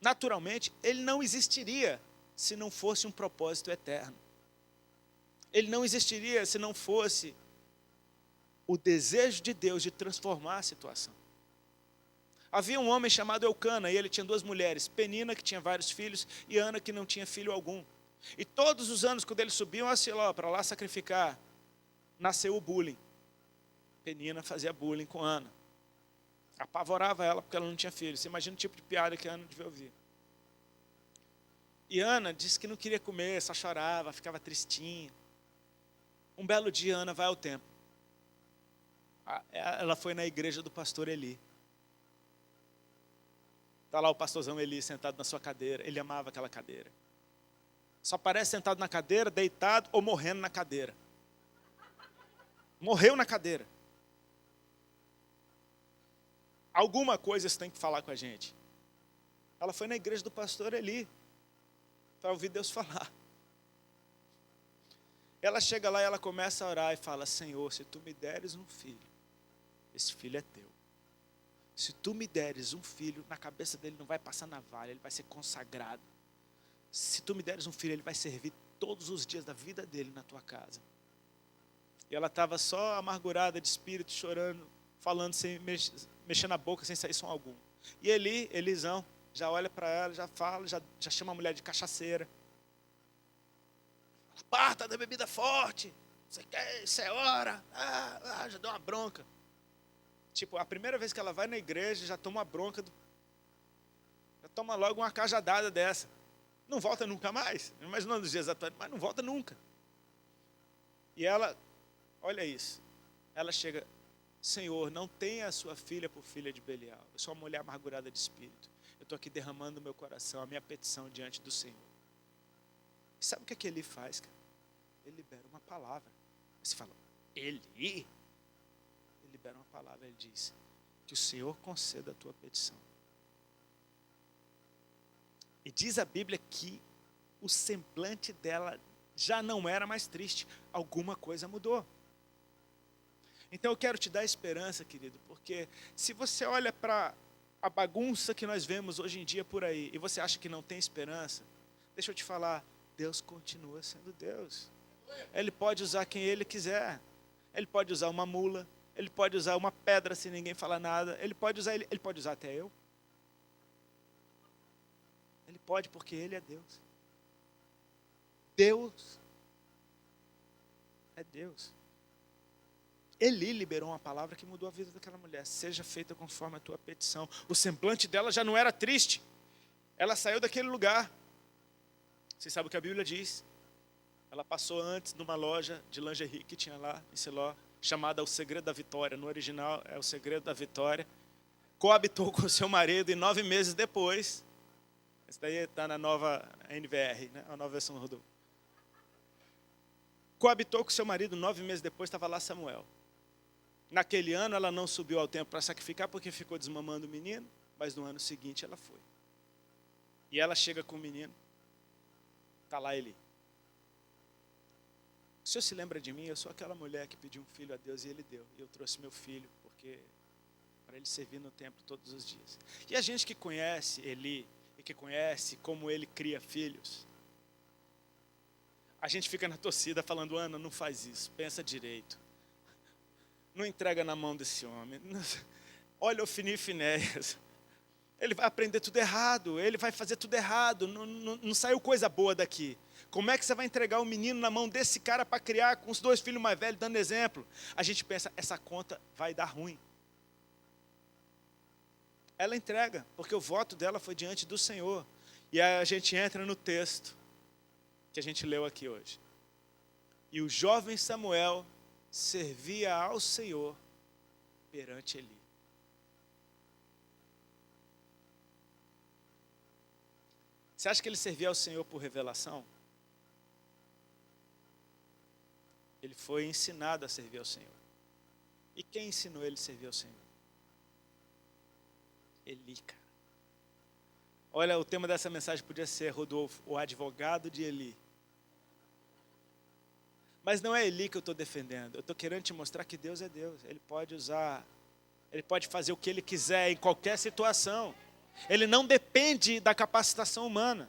Naturalmente, ele não existiria se não fosse um propósito eterno. Ele não existiria se não fosse o desejo de Deus de transformar a situação. Havia um homem chamado Eucana, e ele tinha 2 mulheres, Penina, que tinha vários filhos, e Ana, que não tinha filho algum. E todos os anos, quando eles subiam a Siló para lá sacrificar, nasceu o bullying. Penina fazia bullying com Ana. Apavorava ela porque ela não tinha filho. Você imagina o tipo de piada que Ana devia ouvir. E Ana disse que não queria comer, só chorava, ficava tristinha. Um belo dia, Ana vai ao templo. Ela foi na igreja do pastor Eli. Está lá o pastorzão Eli sentado na sua cadeira. Ele amava aquela cadeira. Só aparece sentado na cadeira, deitado ou morrendo na cadeira. Morreu na cadeira. Alguma coisa você tem que falar com a gente. Ela foi na igreja do pastor Eli para ouvir Deus falar. Ela chega lá e ela começa a orar e fala: Senhor, se tu me deres um filho, esse filho é teu. Se tu me deres um filho, na cabeça dele não vai passar navalha, ele vai ser consagrado. Se tu me deres um filho, ele vai servir todos os dias da vida dele na tua casa. E ela estava só amargurada de espírito, chorando, falando sem mexendo a boca, sem sair som algum. E Elisão, já olha para ela, já fala, já chama a mulher de cachaceira. Parta da bebida forte, você quer, isso é hora, já deu uma bronca. Tipo, a primeira vez que ela vai na igreja, já toma uma bronca, já toma logo uma cajadada dessa. Não volta nunca mais. Imaginando os dias atuais, mas não volta nunca. E ela, olha isso, ela chega, Senhor, não tenha a sua filha por filha de Belial. Eu sou uma mulher amargurada de espírito. Eu estou aqui derramando o meu coração, a minha petição diante do Senhor. E sabe o que Eli faz, cara? Ele libera uma palavra. Você fala, Eli? Ele libera uma palavra, ele diz, que o Senhor conceda a tua petição. E diz a Bíblia que o semblante dela já não era mais triste. Alguma coisa mudou. Então eu quero te dar esperança, querido, porque se você olha para a bagunça que nós vemos hoje em dia por aí, e você acha que não tem esperança, deixa eu te falar, Deus continua sendo Deus. Ele pode usar quem Ele quiser. Ele pode usar uma mula, Ele pode usar uma pedra se ninguém falar nada, Ele pode usar até eu. Ele pode porque Ele é Deus. Deus é Deus. Eli liberou uma palavra que mudou a vida daquela mulher. Seja feita conforme a tua petição. O semblante dela já não era triste. Ela saiu daquele lugar. Você sabe o que a Bíblia diz? Ela passou antes numa loja de lingerie que tinha lá em Siló, chamada O Segredo da Vitória. No original é O Segredo da Vitória. Coabitou com seu marido e 9 meses depois, esse daí está na nova NVR, né? A nova versão do Rodolfo. Coabitou com seu marido, 9 meses depois estava lá Samuel. Naquele ano ela não subiu ao templo para sacrificar porque ficou desmamando o menino, mas no ano seguinte ela foi. E ela chega com o menino, está lá Eli. O senhor se lembra de mim? Eu sou aquela mulher que pediu um filho a Deus e Ele deu. E eu trouxe meu filho para ele servir no templo todos os dias. E a gente que conhece Eli e que conhece como ele cria filhos, a gente fica na torcida falando, Ana, não faz isso, pensa direito. Não entrega na mão desse homem. Olha o Ofni e Finéias. Ele vai aprender tudo errado, ele vai fazer tudo errado, não saiu coisa boa daqui. Como é que você vai entregar o menino na mão desse cara para criar com os 2 filhos mais velhos, dando exemplo? A gente pensa, essa conta vai dar ruim. Ela entrega, porque o voto dela foi diante do Senhor. E aí a gente entra no texto que a gente leu aqui hoje. E o jovem Samuel servia ao Senhor perante Eli. Você acha que ele servia ao Senhor por revelação? Ele foi ensinado a servir ao Senhor. E quem ensinou ele a servir ao Senhor? Eli, cara. Olha, o tema dessa mensagem podia ser, Rodolfo, o advogado de Eli. Mas não é Eli que eu estou defendendo. Eu estou querendo te mostrar que Deus é Deus. Ele pode usar, Ele pode fazer o que Ele quiser em qualquer situação. Ele não depende da capacitação humana.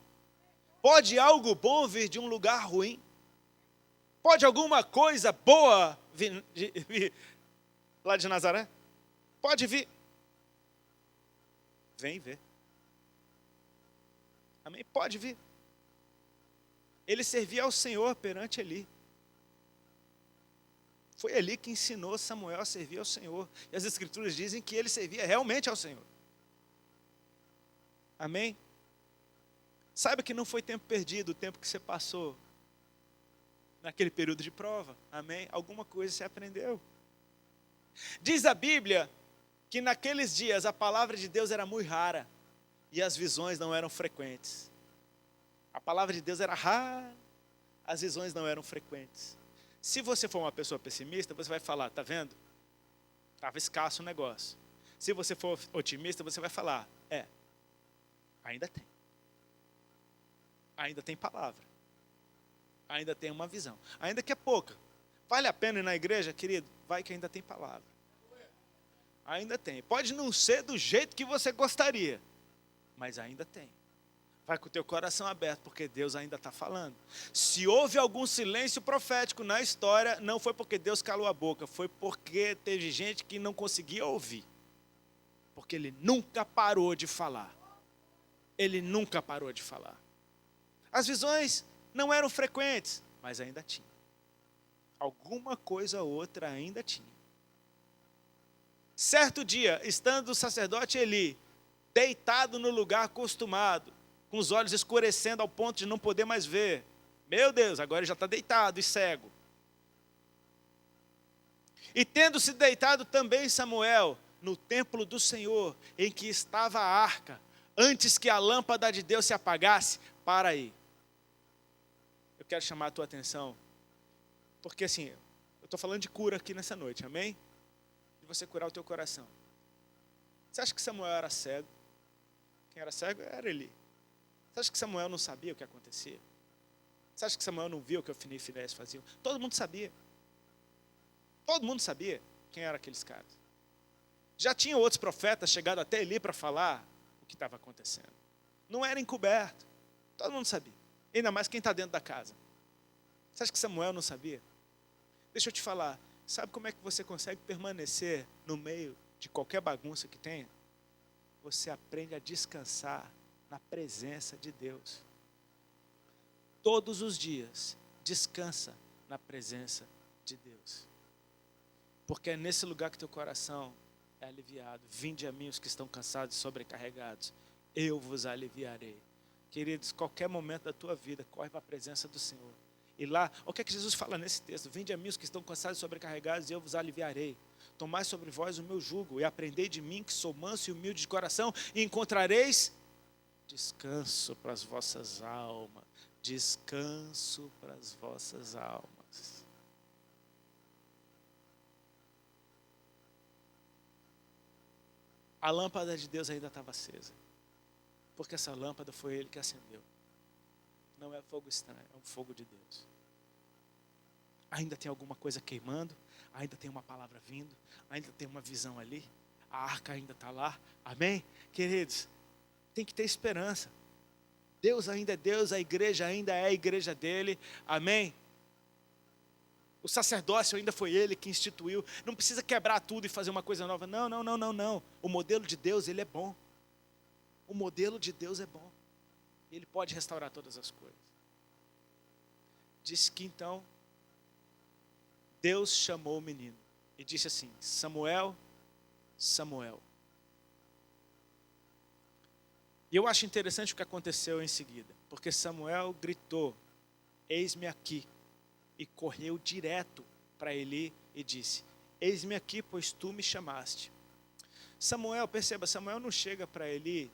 Pode algo bom vir de um lugar ruim? Pode alguma coisa boa vir lá de Nazaré? Pode vir. Vem ver. Amém? Pode vir. Ele servia ao Senhor perante Eli. Foi Eli que ensinou Samuel a servir ao Senhor. E as Escrituras dizem que ele servia realmente ao Senhor. Amém? Saiba que não foi tempo perdido, o tempo que você passou naquele período de prova. Amém? Alguma coisa você aprendeu. Diz a Bíblia que naqueles dias a palavra de Deus era muito rara e as visões não eram frequentes. A palavra de Deus era rara, as visões não eram frequentes. Se você for uma pessoa pessimista, você vai falar, tá vendo? Estava escasso o negócio. Se você for otimista, você vai falar, ainda tem. Ainda tem palavra. Ainda tem uma visão. Ainda que é pouca. Vale a pena ir na igreja, querido? Vai que ainda tem palavra. Ainda tem. Pode não ser do jeito que você gostaria, mas ainda tem. Vai com o teu coração aberto, porque Deus ainda está falando. Se houve algum silêncio profético na história, não foi porque Deus calou a boca, foi porque teve gente que não conseguia ouvir. Porque Ele nunca parou de falar. Ele nunca parou de falar. As visões não eram frequentes, mas ainda tinha. Alguma coisa ou outra ainda tinha. Certo dia, estando o sacerdote Eli deitado no lugar acostumado, com os olhos escurecendo ao ponto de não poder mais ver. Meu Deus, agora ele já está deitado e cego. E tendo-se deitado também Samuel no templo do Senhor, em que estava a arca, antes que a lâmpada de Deus se apagasse, para aí. Eu quero chamar a tua atenção, porque assim, eu estou falando de cura aqui nessa noite, amém? De você curar o teu coração. Você acha que Samuel era cego? Quem era cego era Eli. Você acha que Samuel não sabia o que acontecia? Você acha que Samuel não viu o que Ofni e Finéias faziam? Todo mundo sabia. Todo mundo sabia quem eram aqueles caras. Já tinham outros profetas chegado até Eli para falar o que estava acontecendo. Não era encoberto. Todo mundo sabia. Ainda mais quem está dentro da casa. Você acha que Samuel não sabia? Deixa eu te falar. Sabe como é que você consegue permanecer no meio de qualquer bagunça que tenha? Você aprende a descansar na presença de Deus. Todos os dias, descansa na presença de Deus. Porque é nesse lugar que teu coração é aliviado. Vinde a mim os que estão cansados e sobrecarregados, eu vos aliviarei. Queridos, qualquer momento da tua vida, corre para a presença do Senhor. E lá, o que é que Jesus fala nesse texto? Vinde a mim os que estão cansados e sobrecarregados, e eu vos aliviarei. Tomai sobre vós o meu jugo, e aprendei de mim, que sou manso e humilde de coração, e encontrareis descanso para as vossas almas. Descanso para as vossas almas. A lâmpada de Deus ainda estava acesa, porque essa lâmpada foi Ele que acendeu. Não é fogo estranho, é um fogo de Deus. Ainda tem alguma coisa queimando, ainda tem uma palavra vindo, ainda tem uma visão ali, a arca ainda está lá, amém? Queridos, tem que ter esperança. Deus ainda é Deus, a igreja ainda é a igreja dele, amém? O sacerdócio ainda foi Ele que instituiu. Não precisa quebrar tudo e fazer uma coisa nova. Não, não, não, não, não. O modelo de Deus, ele é bom. O modelo de Deus é bom. Ele pode restaurar todas as coisas. Diz que então, Deus chamou o menino e disse assim: Samuel, Samuel. E eu acho interessante o que aconteceu em seguida. Porque Samuel gritou: eis-me aqui. E correu direto para Eli e disse: eis-me aqui, pois tu me chamaste. Samuel, perceba, Samuel não chega para Eli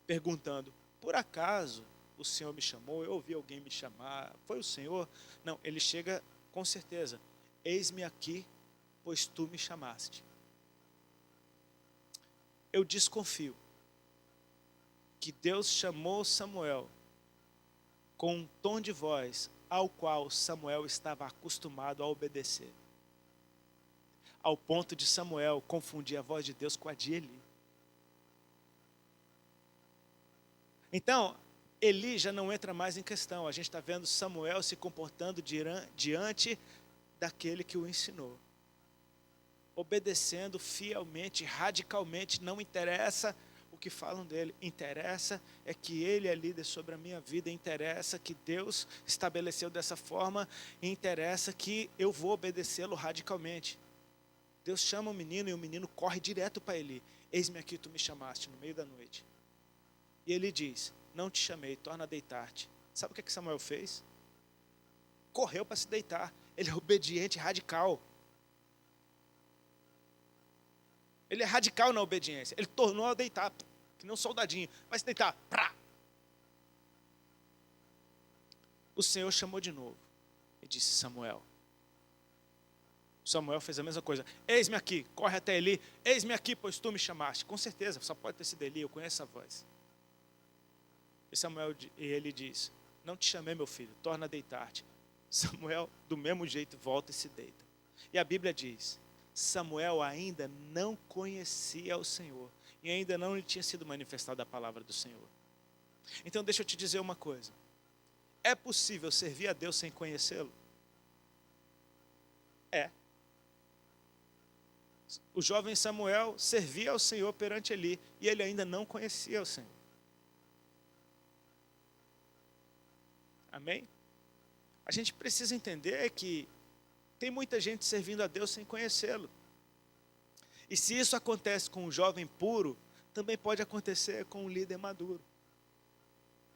perguntando: por acaso o Senhor me chamou? Eu ouvi alguém me chamar, foi o Senhor? Não, ele chega com certeza: eis-me aqui, pois tu me chamaste. Eu desconfio que Deus chamou Samuel com um tom de voz ao qual Samuel estava acostumado a obedecer, ao ponto de Samuel confundir a voz de Deus com a de Eli. Então, Eli já não entra mais em questão. A gente está vendo Samuel se comportando diante daquele que o ensinou, obedecendo fielmente, radicalmente. Não interessa o que falam dele, interessa é que ele é líder sobre a minha vida, interessa que Deus estabeleceu dessa forma, interessa que eu vou obedecê-lo radicalmente. Deus chama o menino e o menino corre direto para Eli: eis-me aqui, tu me chamaste no meio da noite. E ele diz: não te chamei, torna a deitar-te. Sabe o que Samuel fez? Correu para se deitar. Ele é obediente, radical. Ele é radical na obediência. Ele tornou a deitar, que nem um soldadinho. Vai se deitar. Prá. O Senhor chamou de novo e disse: Samuel. Samuel fez a mesma coisa: eis-me aqui, corre até Eli. Eis-me aqui, pois tu me chamaste. Com certeza, só pode ter sido Eli, eu conheço a voz. E ele diz: não te chamei, meu filho, torna a deitar-te. Samuel, do mesmo jeito, volta e se deita. E a Bíblia diz: Samuel ainda não conhecia o Senhor, e ainda não lhe tinha sido manifestada a palavra do Senhor. Então deixa eu te dizer uma coisa: é possível servir a Deus sem conhecê-lo? É. O jovem Samuel servia ao Senhor perante Eli, e ele ainda não conhecia o Senhor. Amém? A gente precisa entender que tem muita gente servindo a Deus sem conhecê-lo. E se isso acontece com um jovem puro, também pode acontecer com um líder maduro.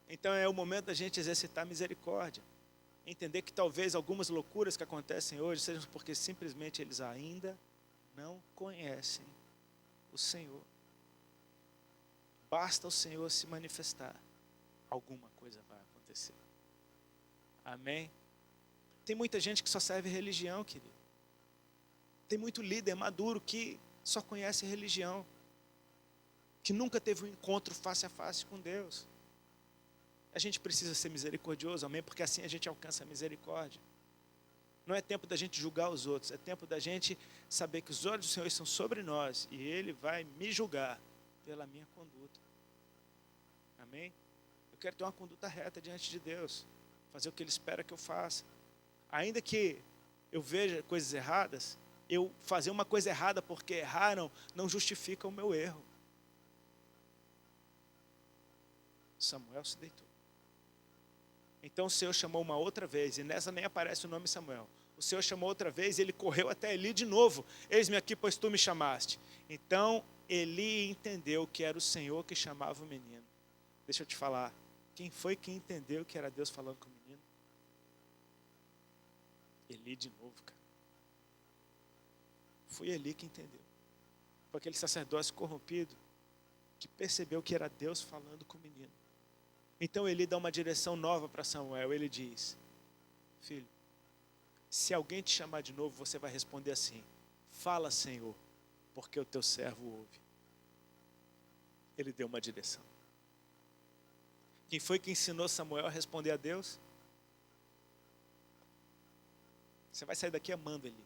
Então é o momento da gente exercitar misericórdia. Entender que talvez algumas loucuras que acontecem hoje sejam porque simplesmente eles ainda não conhecem o Senhor. Basta o Senhor se manifestar, alguma coisa vai acontecer. Amém? Tem muita gente que só serve religião, querido. Tem muito líder maduro que só conhece religião, que nunca teve um encontro face a face com Deus. A gente precisa ser misericordioso, amém? Porque assim a gente alcança a misericórdia. Não é tempo da gente julgar os outros, é tempo da gente saber que os olhos do Senhor estão sobre nós e Ele vai me julgar pela minha conduta. Amém? Eu quero ter uma conduta reta diante de Deus, fazer o que Ele espera que eu faça. Ainda que eu veja coisas erradas, eu fazer uma coisa errada porque erraram não justifica o meu erro. Samuel se deitou. Então o Senhor chamou uma outra vez, e nessa nem aparece o nome Samuel. O Senhor chamou outra vez, e ele correu até Eli de novo. Eis-me aqui, pois tu me chamaste. Então Eli entendeu que era o Senhor que chamava o menino. Deixa eu te falar, quem foi que entendeu que era Deus falando com o menino? Eli de novo, cara. Foi Eli que entendeu. Foi aquele sacerdote corrompido que percebeu que era Deus falando com o menino. Então Eli dá uma direção nova para Samuel. Ele diz: filho, se alguém te chamar de novo, você vai responder assim: fala, Senhor, porque o teu servo ouve. Ele deu uma direção. Quem foi que ensinou Samuel a responder a Deus? Você vai sair daqui amando Eli.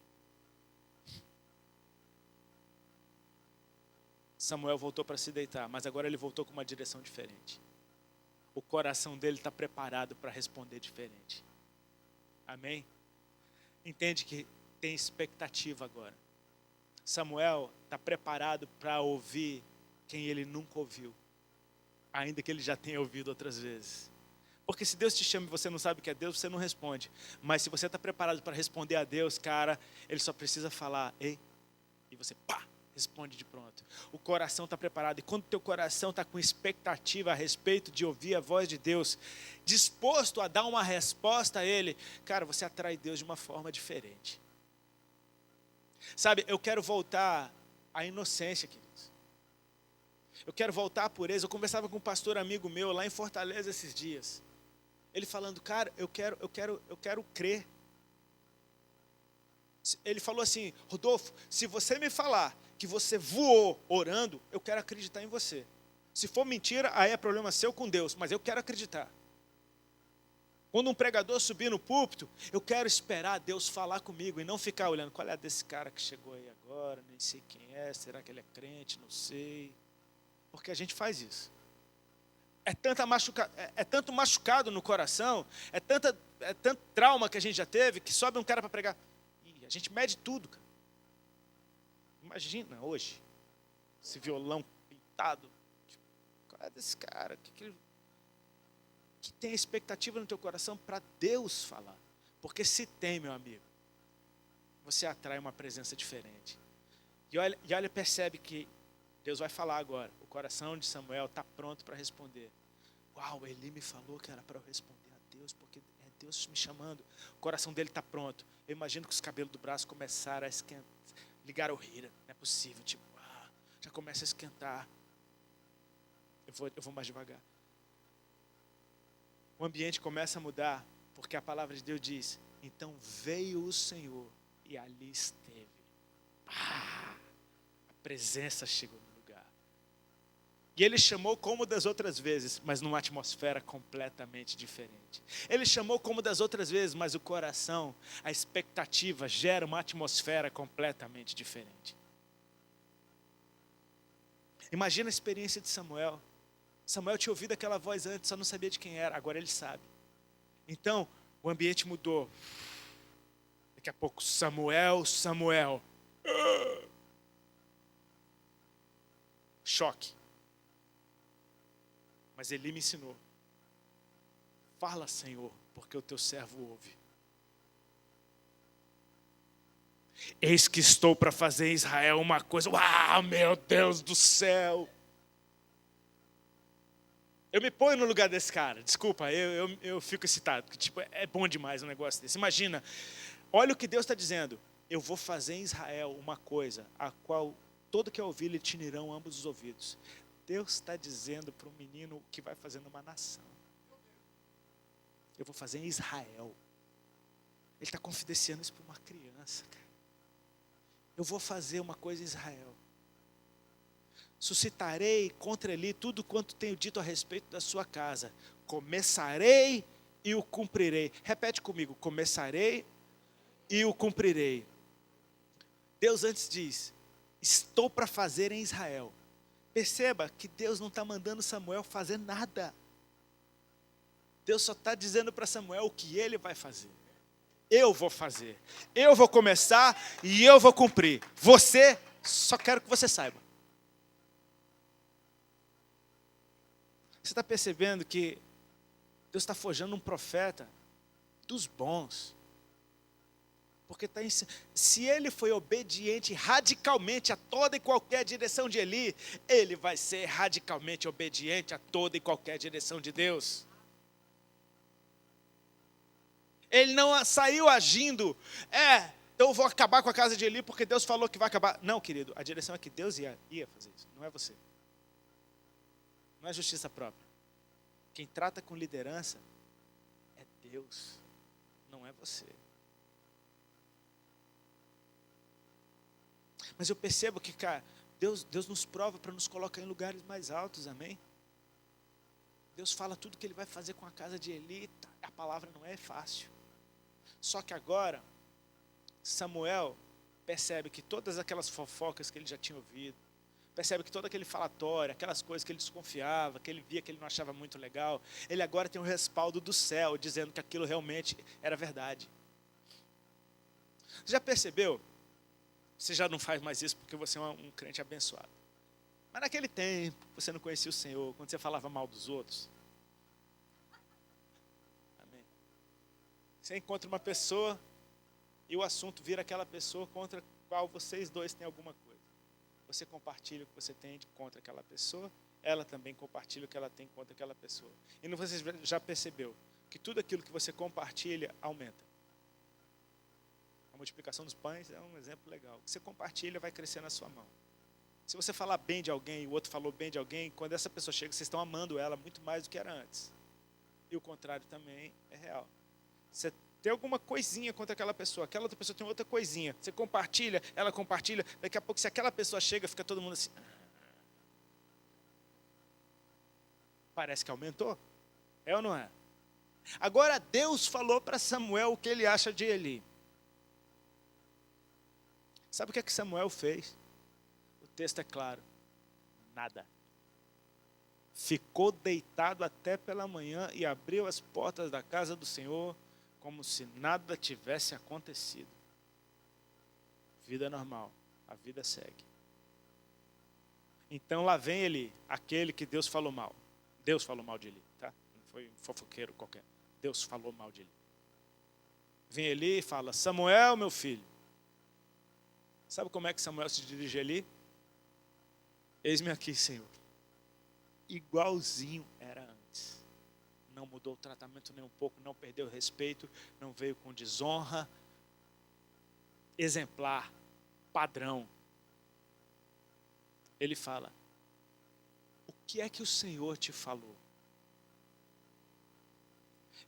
Samuel voltou para se deitar, mas agora ele voltou com uma direção diferente. O coração dele está preparado para responder diferente. Amém? Entende que tem expectativa agora. Samuel está preparado para ouvir quem ele nunca ouviu, ainda que ele já tenha ouvido outras vezes. Porque se Deus te chama e você não sabe que é Deus, você não responde. Mas se você está preparado para responder a Deus, cara, Ele só precisa falar, ei, e você, pá, responde de pronto. O coração está preparado. E quando o teu coração está com expectativa a respeito de ouvir a voz de Deus, disposto a dar uma resposta a Ele, cara, você atrai Deus de uma forma diferente. Sabe, eu quero voltar à inocência, queridos. Eu quero voltar à pureza. Eu conversava com um pastor amigo meu lá em Fortaleza esses dias. Ele falando, cara, eu quero crer. Ele falou assim, Rodolfo, se você me falar que você voou orando, eu quero acreditar em você. Se for mentira, aí é problema seu com Deus, mas eu quero acreditar. Quando um pregador subir no púlpito, eu quero esperar Deus falar comigo e não ficar olhando, qual é a desse cara que chegou aí agora, nem sei quem é, será que ele é crente, não sei. Porque a gente faz isso. É tanto machucado no coração, é tanto trauma que a gente já teve, que sobe um cara para pregar. E a gente mede tudo, cara. Imagina hoje, esse violão pintado. Tipo, qual é desse cara? Que tem expectativa no teu coração para Deus falar. Porque se tem, meu amigo, você atrai uma presença diferente. E olha, percebe que Deus vai falar agora. O coração de Samuel está pronto para responder. Uau, Eli me falou que era para eu responder a Deus, porque é Deus me chamando. O coração dele está pronto. Eu imagino que os cabelos do braço começaram a esquentar. Ligaram o ira, não é possível. Tipo, já começa a esquentar. Eu vou mais devagar. O ambiente começa a mudar, porque a palavra de Deus diz, então veio o Senhor e ali esteve. A presença chegou no lugar. E Ele chamou como das outras vezes, mas numa atmosfera completamente diferente. Ele chamou como das outras vezes, mas o coração, a expectativa gera uma atmosfera completamente diferente. Imagina a experiência de Samuel. Samuel tinha ouvido aquela voz antes, só não sabia de quem era, agora ele sabe. Então, o ambiente mudou. Daqui a pouco, Samuel. Choque. Mas Eli me ensinou. Fala, Senhor, porque o teu servo ouve. Eis que estou para fazer em Israel uma coisa. Uau, meu Deus do céu! Eu me ponho no lugar desse cara. Desculpa, eu fico excitado. Porque, tipo, é bom demais um negócio desse. Imagina, olha o que Deus está dizendo. Eu vou fazer em Israel uma coisa, a qual todo que ouvir lhe tinirão ambos os ouvidos. Deus está dizendo para um menino o que vai fazer numa nação. Eu vou fazer em Israel. Ele está confidenciando isso para uma criança, cara. Eu vou fazer uma coisa em Israel. Suscitarei contra ele tudo quanto tenho dito a respeito da sua casa. Começarei e o cumprirei. Repete comigo, começarei e o cumprirei. Deus antes diz, estou para fazer em Israel. Perceba que Deus não está mandando Samuel fazer nada. Deus só está dizendo para Samuel o que ele vai fazer. Eu vou fazer. Eu vou começar e eu vou cumprir. Você, só quero que você saiba. Você está percebendo que Deus está forjando um profeta dos bons. Porque se ele foi obediente radicalmente a toda e qualquer direção de Eli, ele vai ser radicalmente obediente a toda e qualquer direção de Deus. Ele não saiu agindo, eu vou acabar com a casa de Eli porque Deus falou que vai acabar. Não, querido, a direção é que Deus ia fazer isso, não é você. Não é justiça própria. Quem trata com liderança é Deus, não é você. Mas eu percebo que, cara, Deus nos prova para nos colocar em lugares mais altos, amém? Deus fala tudo que Ele vai fazer com a casa de Eli, a palavra não é fácil. Só que agora, Samuel percebe que todas aquelas fofocas que ele já tinha ouvido, percebe que todo aquele falatório, aquelas coisas que ele desconfiava, que ele via que ele não achava muito legal, ele agora tem um respaldo do céu, dizendo que aquilo realmente era verdade. Você já percebeu? Você já não faz mais isso porque você é um crente abençoado. Mas naquele tempo, você não conhecia o Senhor, quando você falava mal dos outros. Amém. Você encontra uma pessoa e o assunto vira aquela pessoa contra a qual vocês dois têm alguma coisa. Você compartilha o que você tem contra aquela pessoa, ela também compartilha o que ela tem contra aquela pessoa. E não você já percebeu que tudo aquilo que você compartilha aumenta. A multiplicação dos pães é um exemplo legal. O que você compartilha vai crescer na sua mão. Se você falar bem de alguém e o outro falou bem de alguém, quando essa pessoa chega, vocês estão amando ela muito mais do que era antes. E o contrário também é real. Você tem alguma coisinha contra aquela outra pessoa tem outra coisinha. Você compartilha, ela compartilha, daqui a pouco se aquela pessoa chega, fica todo mundo assim. Parece que aumentou. É ou não é? Agora Deus falou para Samuel o que ele acha de Eli. Sabe o que Samuel fez? O texto é claro. Nada. Ficou deitado até pela manhã e abriu as portas da casa do Senhor como se nada tivesse acontecido. Vida normal. A vida segue. Então lá vem Eli, aquele que Deus falou mal. Deus falou mal de Eli, tá? Não foi um fofoqueiro qualquer. Deus falou mal de Eli. Vem Eli e fala, Samuel, meu filho. Sabe como é que Samuel se dirige a Eli? Eis-me aqui, Senhor. Igualzinho era antes. Não mudou o tratamento nem um pouco, não perdeu o respeito, não veio com desonra. Exemplar, padrão. Ele fala, o que é que o Senhor te falou?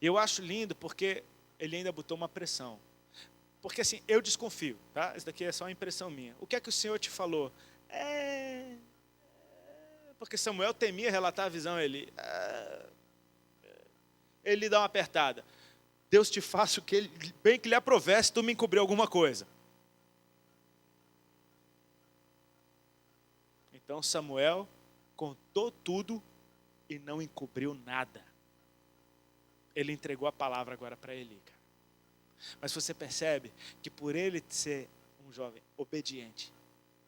Eu acho lindo porque ele ainda botou uma pressão. Porque assim, eu desconfio, tá? Isso daqui é só uma impressão minha. O que é que o Senhor te falou? Porque Samuel temia relatar a visão a Eli. Ele dá uma apertada. Deus te faça o que ele, bem que lhe aprovesse se tu me encobrir alguma coisa. Então Samuel contou tudo e não encobriu nada. Ele entregou a palavra agora para Eli, cara. Mas você percebe que por ele ser um jovem obediente,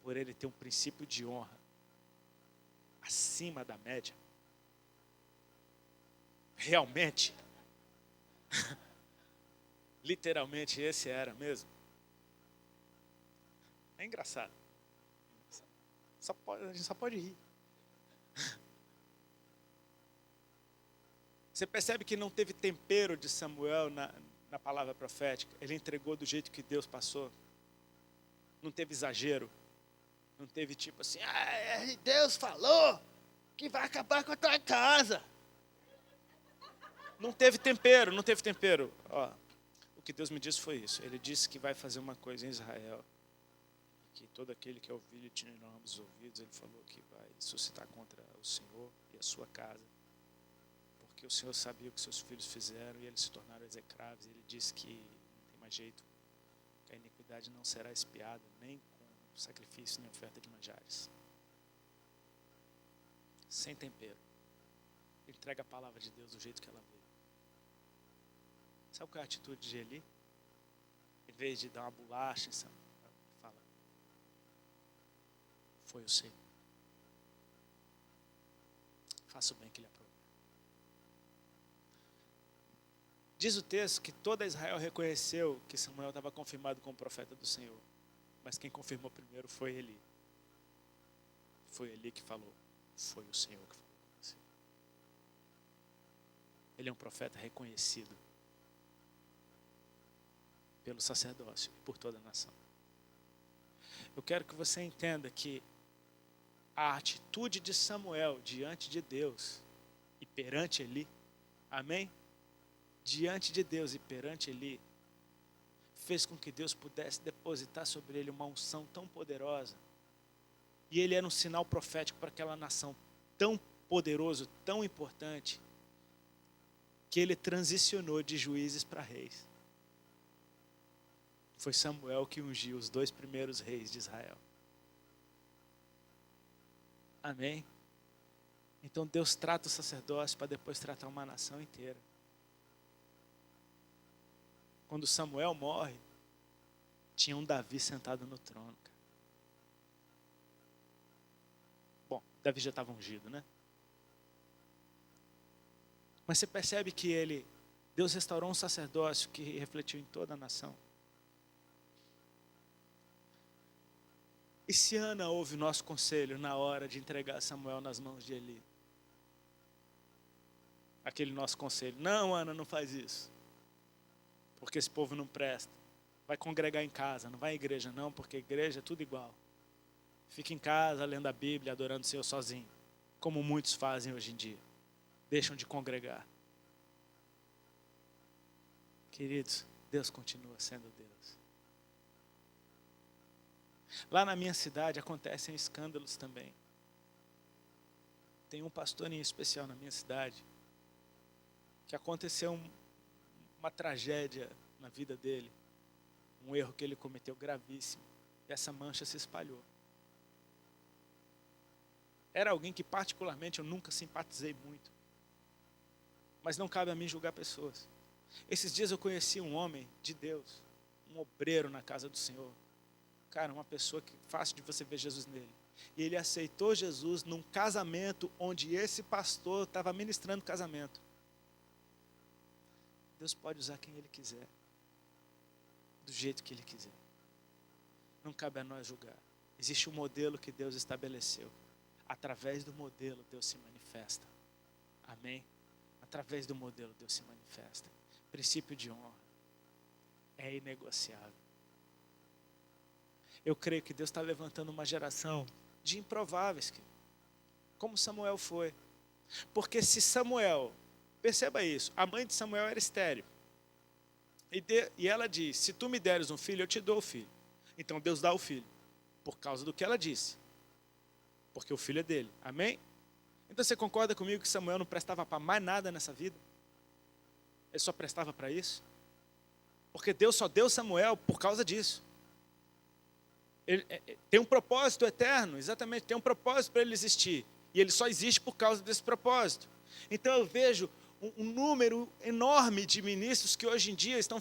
por ele ter um princípio de honra acima da média, realmente, literalmente esse era mesmo, É engraçado. A gente só pode rir. Você percebe que não teve tempero de Samuel na palavra profética. Ele entregou do jeito que Deus passou. Não teve exagero. Não teve tipo assim, Deus falou que vai acabar com a tua casa. Não teve tempero, não teve tempero. Ó, o que Deus me disse foi isso. Ele disse que vai fazer uma coisa em Israel. Que todo aquele que ouviu e tinha enormes ouvidos, ele falou que vai suscitar contra o Senhor e a sua casa. Porque o Senhor sabia o que seus filhos fizeram e eles se tornaram execráveis. Ele disse que não tem mais jeito, que a iniquidade não será expiada, nem com sacrifício, nem oferta de manjares. Sem tempero. Entrega a palavra de Deus do jeito que ela veio. Sabe qual é a atitude de Eli? Em vez de dar uma bolacha, fala, foi o Senhor. Faça o bem que Ele aprova. Diz o texto que toda Israel reconheceu que Samuel estava confirmado como profeta do Senhor. Mas quem confirmou primeiro foi Eli. Foi Eli que falou. Foi o Senhor que falou com você. Ele é um profeta reconhecido pelo sacerdócio e por toda a nação. Eu quero que você entenda que a atitude de Samuel diante de Deus e perante Eli, amém? Diante de Deus e perante Eli, fez com que Deus pudesse depositar sobre ele uma unção tão poderosa. E ele era um sinal profético para aquela nação tão poderoso, tão importante, que ele transicionou de juízes para reis. Foi Samuel que ungiu os 2 primeiros reis de Israel. Amém? Então Deus trata o sacerdócio para depois tratar uma nação inteira. Quando Samuel morre, tinha um Davi sentado no trono. Bom, Davi já estava ungido, né? Mas você percebe que Deus restaurou um sacerdócio que refletiu em toda a nação. E se Ana ouve o nosso conselho na hora de entregar Samuel nas mãos de Eli? Aquele nosso conselho, não, Ana, não faz isso. Porque esse povo não presta. Vai congregar em casa, não vai à igreja não, porque igreja é tudo igual. Fica em casa, lendo a Bíblia, adorando o Senhor sozinho. Como muitos fazem hoje em dia. Deixam de congregar. Queridos, Deus continua sendo Deus. Lá na minha cidade acontecem escândalos também. Tem um pastor em especial na minha cidade que aconteceu uma tragédia na vida dele, um erro que ele cometeu gravíssimo, e essa mancha se espalhou. Era alguém que particularmente eu nunca simpatizei muito, mas não cabe a mim julgar pessoas. Esses dias eu conheci um homem de Deus, um obreiro na casa do Senhor, cara, uma pessoa que fácil de você ver Jesus nele, e ele aceitou Jesus num casamento onde esse pastor estava ministrando casamento. Deus pode usar quem Ele quiser, do jeito que Ele quiser. Não cabe a nós julgar. Existe um modelo que Deus estabeleceu. Através do modelo, Deus se manifesta. Amém? Através do modelo, Deus se manifesta. Princípio de honra é inegociável. Eu creio que Deus está levantando uma geração de improváveis, como Samuel foi. Porque se Samuel... Perceba isso, a mãe de Samuel era estéril. E ela diz, se tu me deres um filho, eu te dou o filho. Então Deus dá o filho, por causa do que ela disse. Porque o filho é dele, amém? Então você concorda comigo que Samuel não prestava para mais nada nessa vida? Ele só prestava para isso? Porque Deus só deu Samuel por causa disso. Tem um propósito eterno, exatamente, tem um propósito para ele existir. E ele só existe por causa desse propósito. Então eu vejo um número enorme de ministros que hoje em dia estão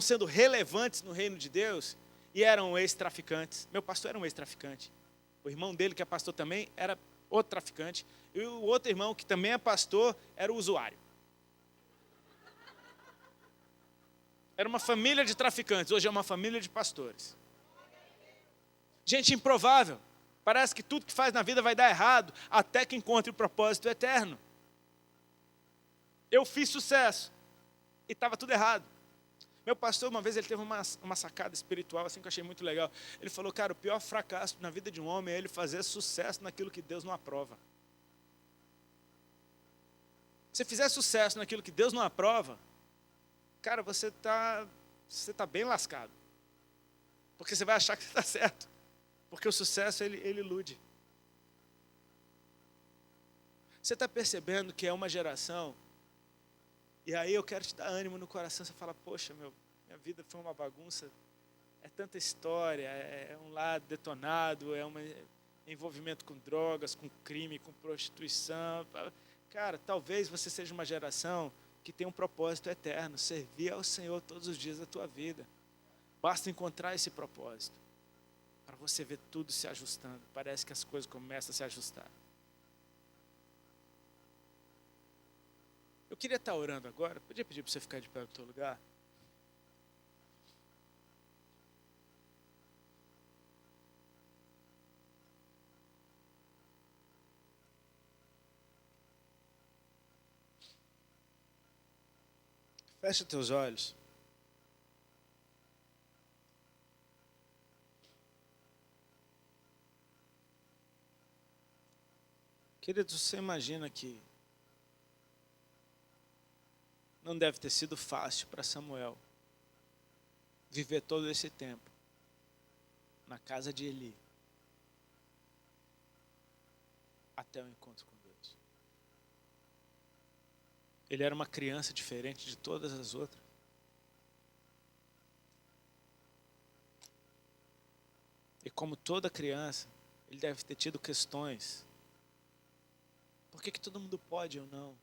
sendo relevantes no reino de Deus e eram ex-traficantes. Meu pastor era um ex-traficante. O irmão dele, que é pastor também, era outro traficante. E o outro irmão, que também é pastor, era o usuário. Era uma família de traficantes, hoje é uma família de pastores. Gente improvável. Parece que tudo que faz na vida vai dar errado, até que encontre o propósito eterno. Eu fiz sucesso e estava tudo errado. Meu pastor, uma vez, ele teve uma sacada espiritual, assim, que eu achei muito legal. Ele falou, cara, o pior fracasso na vida de um homem é ele fazer sucesso naquilo que Deus não aprova. Se você fizer sucesso naquilo que Deus não aprova, cara, você tá bem lascado. Porque você vai achar que você está certo. Porque o sucesso, ele ilude. Você está percebendo que é uma geração, e aí eu quero te dar ânimo no coração, você fala, poxa, minha vida foi uma bagunça, é tanta história, é um lado detonado, é um envolvimento com drogas, com crime, com prostituição. Cara, talvez você seja uma geração que tem um propósito eterno, servir ao Senhor todos os dias da tua vida. Basta encontrar esse propósito, para você ver tudo se ajustando. Parece que as coisas começam a se ajustar. Eu queria estar orando agora, podia pedir para você ficar de pé no teu lugar? Fecha teus olhos. Querido, você imagina que não deve ter sido fácil para Samuel viver todo esse tempo na casa de Eli, até o encontro com Deus. Ele era uma criança diferente de todas as outras. E como toda criança, ele deve ter tido questões. Por que todo mundo pode ou não?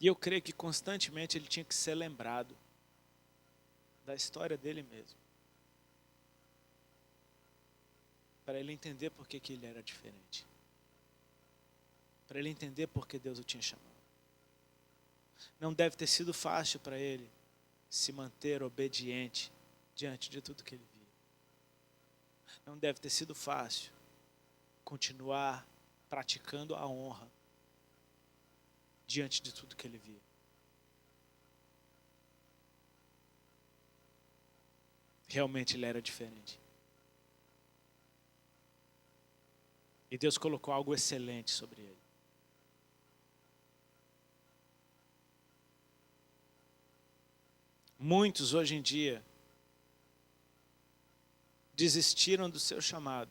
E eu creio que constantemente ele tinha que ser lembrado da história dele mesmo, para ele entender por que ele era diferente, para ele entender por que Deus o tinha chamado. Não deve ter sido fácil para ele se manter obediente diante de tudo que ele via. Não deve ter sido fácil continuar praticando a honra diante de tudo que ele via. Realmente ele era diferente. E Deus colocou algo excelente sobre ele. Muitos hoje em dia desistiram do seu chamado,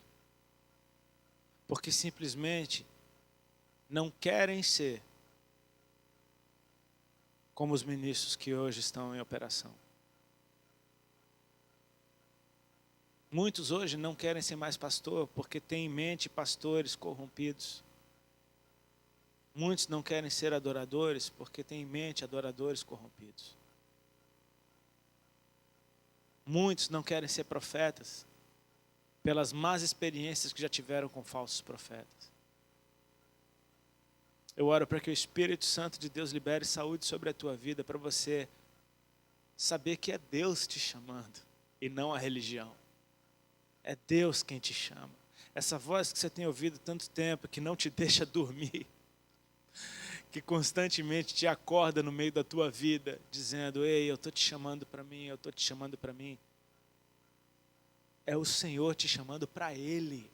porque simplesmente não querem ser como os ministros que hoje estão em operação. Muitos hoje não querem ser mais pastor porque têm em mente pastores corrompidos. Muitos não querem ser adoradores porque têm em mente adoradores corrompidos. Muitos não querem ser profetas pelas más experiências que já tiveram com falsos profetas. Eu oro para que o Espírito Santo de Deus libere saúde sobre a tua vida, para você saber que é Deus te chamando e não a religião. É Deus quem te chama. Essa voz que você tem ouvido tanto tempo, que não te deixa dormir, que constantemente te acorda no meio da tua vida, dizendo, ei, eu estou te chamando para mim, eu estou te chamando para mim. É o Senhor te chamando para Ele,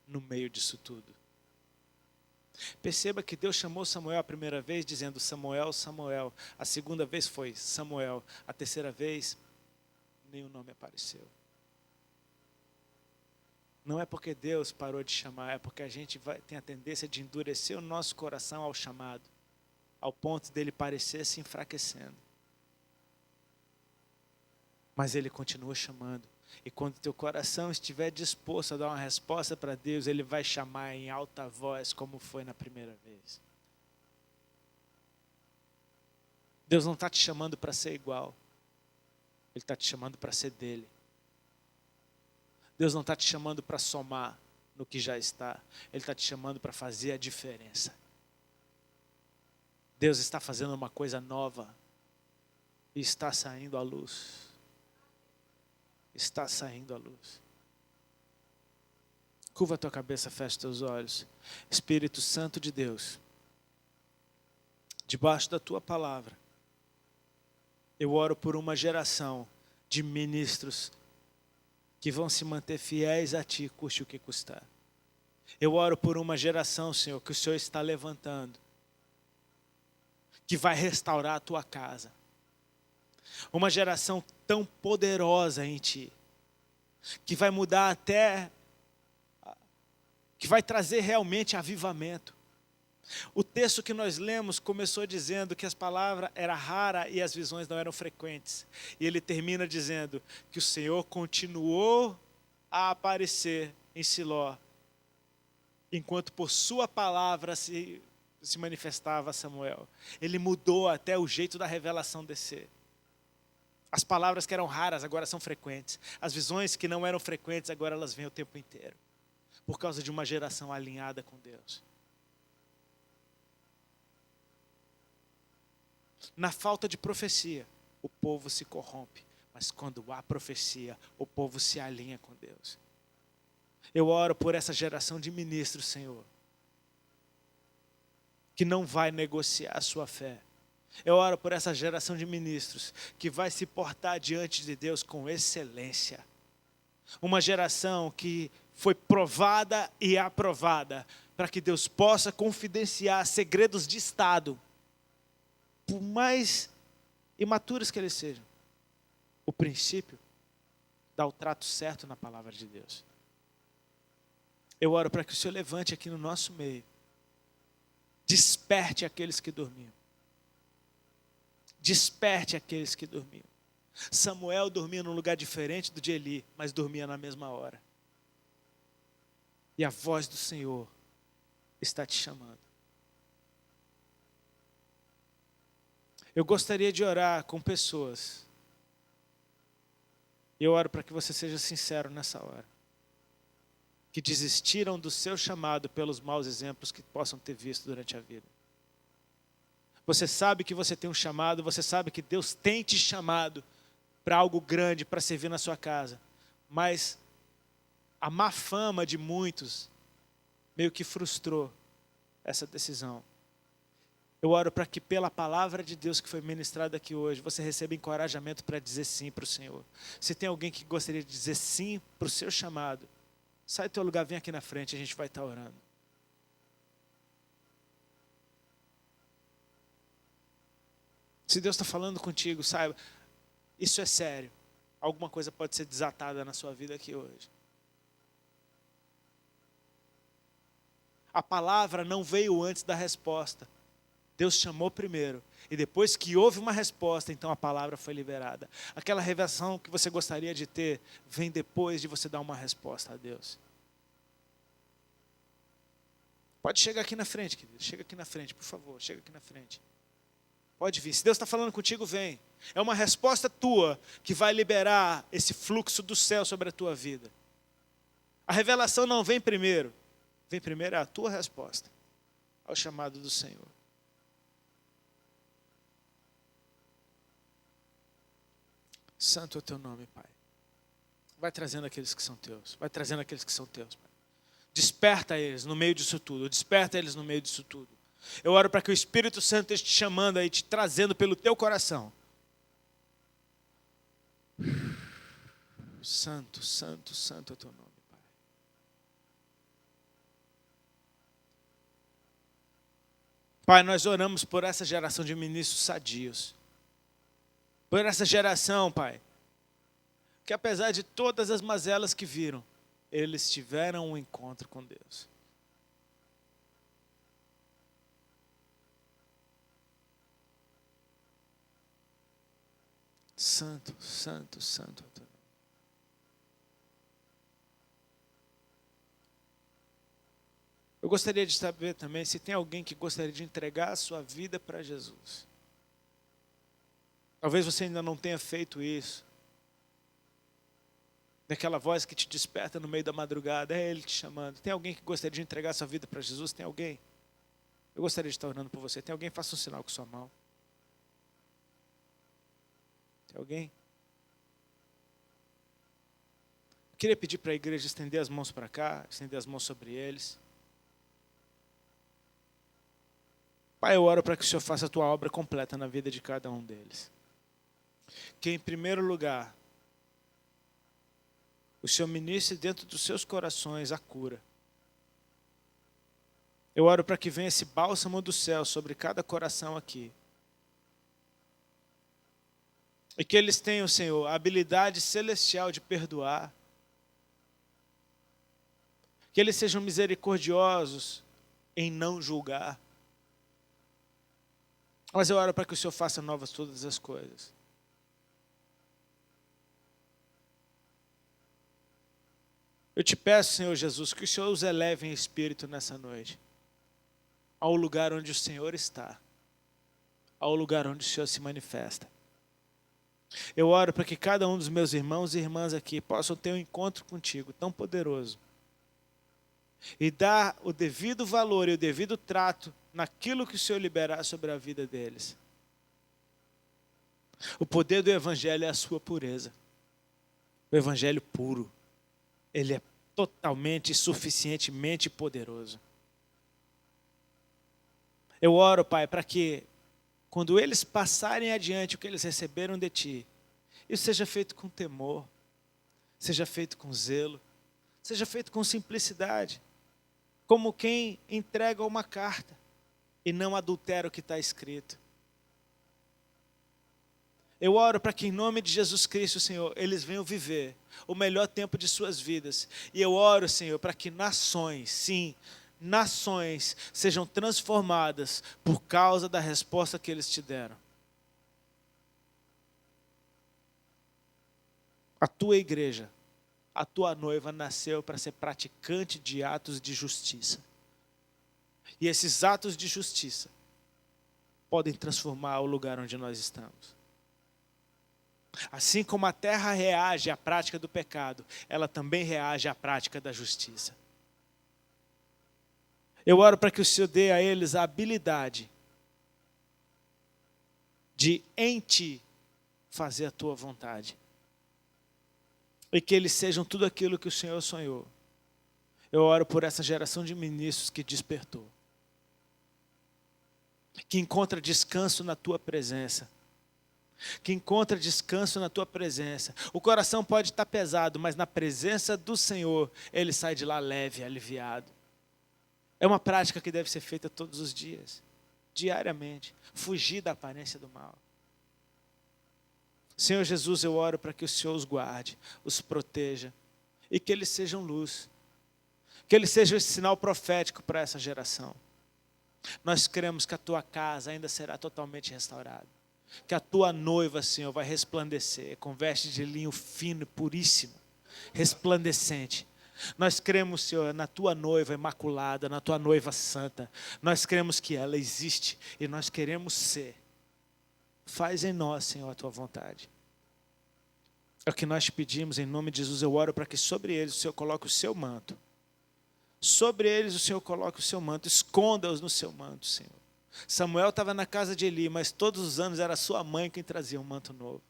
no meio disso tudo. Perceba que Deus chamou Samuel a primeira vez, dizendo, Samuel, Samuel. A segunda vez foi Samuel. A terceira vez, nenhum nome apareceu. Não é porque Deus parou de chamar, é porque a gente tem a tendência de endurecer o nosso coração ao chamado, ao ponto dele parecer se enfraquecendo. Mas Ele continua chamando. E quando teu coração estiver disposto a dar uma resposta para Deus, Ele vai chamar em alta voz, como foi na primeira vez. Deus não está te chamando para ser igual. Ele está te chamando para ser dele. Deus não está te chamando para somar no que já está. Ele está te chamando para fazer a diferença. Deus está fazendo uma coisa nova e está saindo à luz. está saindo à luz. Curva a tua cabeça, fecha os teus olhos. Espírito Santo de Deus, debaixo da tua palavra, eu oro por uma geração de ministros que vão se manter fiéis a ti, custe o que custar. Eu oro por uma geração, Senhor, que o Senhor está levantando, que vai restaurar a tua casa. Uma geração tão poderosa em ti, que vai mudar até, que vai trazer realmente avivamento. O texto que nós lemos começou dizendo que as palavras eram raras e as visões não eram frequentes. E ele termina dizendo que o Senhor continuou a aparecer em Siló, enquanto por sua palavra se manifestava a Samuel. Ele mudou até o jeito da revelação descer. As palavras que eram raras agora são frequentes. As visões que não eram frequentes agora elas vêm o tempo inteiro. Por causa de uma geração alinhada com Deus. Na falta de profecia, o povo se corrompe. Mas quando há profecia, o povo se alinha com Deus. Eu oro por essa geração de ministros, Senhor, que não vai negociar a sua fé. Eu oro por essa geração de ministros que vai se portar diante de Deus com excelência. Uma geração que foi provada e aprovada para que Deus possa confidenciar segredos de Estado, por mais imaturos que eles sejam. O princípio dá o trato certo na palavra de Deus. Eu oro para que o Senhor levante aqui no nosso meio, desperte aqueles que dormiam. Desperte aqueles que dormiam. Samuel dormia num lugar diferente do de Eli, mas dormia na mesma hora. E a voz do Senhor está te chamando. Eu gostaria de orar com pessoas. Eu oro para que você seja sincero nessa hora. Que desistiram do seu chamado pelos maus exemplos que possam ter visto durante a vida. Você sabe que você tem um chamado, você sabe que Deus tem te chamado para algo grande, para servir na sua casa. Mas a má fama de muitos meio que frustrou essa decisão. Eu oro para que pela palavra de Deus que foi ministrada aqui hoje, você receba encorajamento para dizer sim para o Senhor. Se tem alguém que gostaria de dizer sim para o seu chamado, sai do teu lugar, vem aqui na frente, a gente vai estar orando. Se Deus está falando contigo, saiba, isso é sério. Alguma coisa pode ser desatada na sua vida aqui hoje. A palavra não veio antes da resposta. Deus chamou primeiro. E depois que houve uma resposta, então a palavra foi liberada. Aquela revelação que você gostaria de ter, vem depois de você dar uma resposta a Deus. Pode chegar aqui na frente, querido. Chega aqui na frente, por favor. Chega aqui na frente. Pode vir. Se Deus está falando contigo, vem. É uma resposta tua que vai liberar esse fluxo do céu sobre a tua vida. A revelação não vem primeiro. Vem primeiro a tua resposta ao chamado do Senhor. Santo é o teu nome, Pai. Vai trazendo aqueles que são teus. Vai trazendo aqueles que são teus, Pai. Desperta eles no meio disso tudo. Desperta eles no meio disso tudo. Eu oro para que o Espírito Santo esteja te chamando aí, te trazendo pelo teu coração. Santo, santo, santo é o teu nome, Pai. Pai, nós oramos por essa geração de ministros sadios. Por essa geração, Pai, que apesar de todas as mazelas que viram, eles tiveram um encontro com Deus. Santo, santo, santo. Eu gostaria de saber também se tem alguém que gostaria de entregar a sua vida para Jesus. Talvez você ainda não tenha feito isso. Daquela voz que te desperta no meio da madrugada, é Ele te chamando. Tem alguém que gostaria de entregar a sua vida para Jesus? Tem alguém? Eu gostaria de estar orando por você. Tem alguém? Faça um sinal com sua mão. Tem alguém? Queria pedir para a igreja estender as mãos para cá, estender as mãos sobre eles. Pai, eu oro para que o Senhor faça a tua obra completa na vida de cada um deles. Que em primeiro lugar, o Senhor ministre dentro dos seus corações a cura. Eu oro para que venha esse bálsamo do céu sobre cada coração aqui. E que eles tenham, Senhor, a habilidade celestial de perdoar. Que eles sejam misericordiosos em não julgar. Mas eu oro para que o Senhor faça novas todas as coisas. Eu te peço, Senhor Jesus, que o Senhor os eleve em espírito nessa noite, ao lugar onde o Senhor está, ao lugar onde o Senhor se manifesta. Eu oro para que cada um dos meus irmãos e irmãs aqui possam ter um encontro contigo tão poderoso e dar o devido valor e o devido trato naquilo que o Senhor liberar sobre a vida deles. O poder do Evangelho é a sua pureza. O Evangelho puro. Ele é totalmente e suficientemente poderoso. Eu oro, Pai, para que quando eles passarem adiante o que eles receberam de Ti, isso seja feito com temor, seja feito com zelo, seja feito com simplicidade, como quem entrega uma carta e não adultera o que está escrito. Eu oro para que em nome de Jesus Cristo, Senhor, eles venham viver o melhor tempo de suas vidas. E eu oro, Senhor, para que nações, sim, nações sejam transformadas por causa da resposta que eles te deram. A tua igreja, a tua noiva nasceu para ser praticante de atos de justiça. E esses atos de justiça podem transformar o lugar onde nós estamos. Assim como a terra reage à prática do pecado, ela também reage à prática da justiça. Eu oro para que o Senhor dê a eles a habilidade de em Ti fazer a Tua vontade. E que eles sejam tudo aquilo que o Senhor sonhou. Eu oro por essa geração de ministros que despertou, que encontra descanso na Tua presença. Que encontra descanso na Tua presença. O coração pode estar pesado, mas na presença do Senhor, ele sai de lá leve, aliviado. É uma prática que deve ser feita todos os dias, diariamente. Fugir da aparência do mal. Senhor Jesus, eu oro para que o Senhor os guarde, os proteja e que eles sejam luz. Que eles sejam esse sinal profético para essa geração. Nós cremos que a Tua casa ainda será totalmente restaurada. Que a Tua noiva, Senhor, vai resplandecer com veste de linho fino e puríssimo, resplandecente. Nós cremos, Senhor, na Tua noiva imaculada, na Tua noiva santa. Nós cremos que ela existe e nós queremos ser. Faz em nós, Senhor, a Tua vontade. É o que nós te pedimos, em nome de Jesus. Eu oro para que sobre eles o Senhor coloque o Seu manto. Sobre eles o Senhor coloque o Seu manto. Esconda-os no Seu manto, Senhor. Samuel estava na casa de Eli, mas todos os anos era sua mãe quem trazia um manto novo.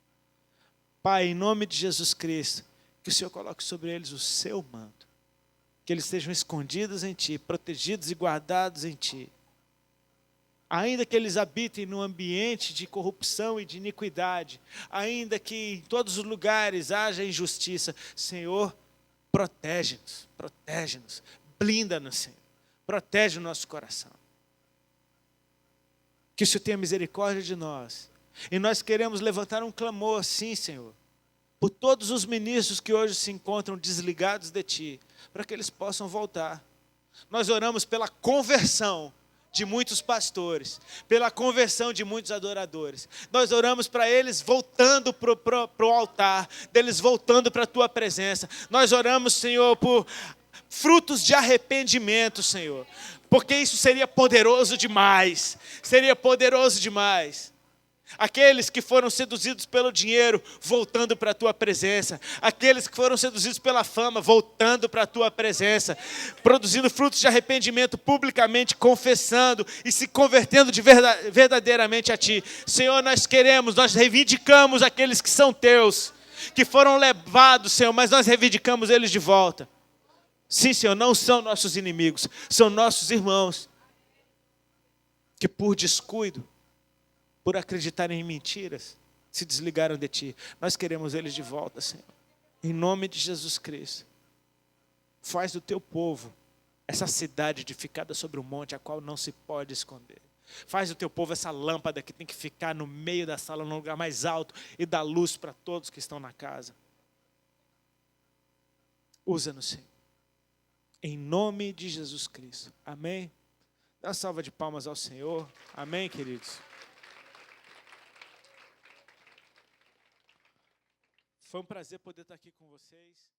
Pai, em nome de Jesus Cristo, que o Senhor coloque sobre eles o Seu manto. Que eles estejam escondidos em Ti, protegidos e guardados em Ti. Ainda que eles habitem num ambiente de corrupção e de iniquidade, ainda que em todos os lugares haja injustiça, Senhor, protege-nos, blinda-nos, Senhor, protege o nosso coração. Que o Senhor tenha misericórdia de nós. E nós queremos levantar um clamor, sim, Senhor, por todos os ministros que hoje se encontram desligados de Ti, para que eles possam voltar. Nós oramos pela conversão de muitos pastores, pela conversão de muitos adoradores. Nós oramos para eles voltando para o altar, deles voltando para a Tua presença. Nós oramos, Senhor, por frutos de arrependimento, Senhor, porque isso seria poderoso demais, Aqueles que foram seduzidos pelo dinheiro, voltando para a Tua presença. Aqueles que foram seduzidos pela fama, voltando para a Tua presença. Produzindo frutos de arrependimento publicamente, confessando e se convertendo verdadeiramente a Ti. Senhor, nós reivindicamos aqueles que são Teus. que foram levados, Senhor, mas nós reivindicamos eles de volta. Sim, Senhor, não são nossos inimigos, são nossos irmãos, que por descuido, por acreditarem em mentiras, se desligaram de Ti. Nós queremos eles de volta, Senhor. Em nome de Jesus Cristo. Faz do Teu povo essa cidade edificada sobre um monte, a qual não se pode esconder. Faz do Teu povo essa lâmpada que tem que ficar no meio da sala, no lugar mais alto, e dar luz para todos que estão na casa. Usa-nos, Senhor. Em nome de Jesus Cristo. Amém? Dá uma salva de palmas ao Senhor. Amém, queridos? Foi um prazer poder estar aqui com vocês.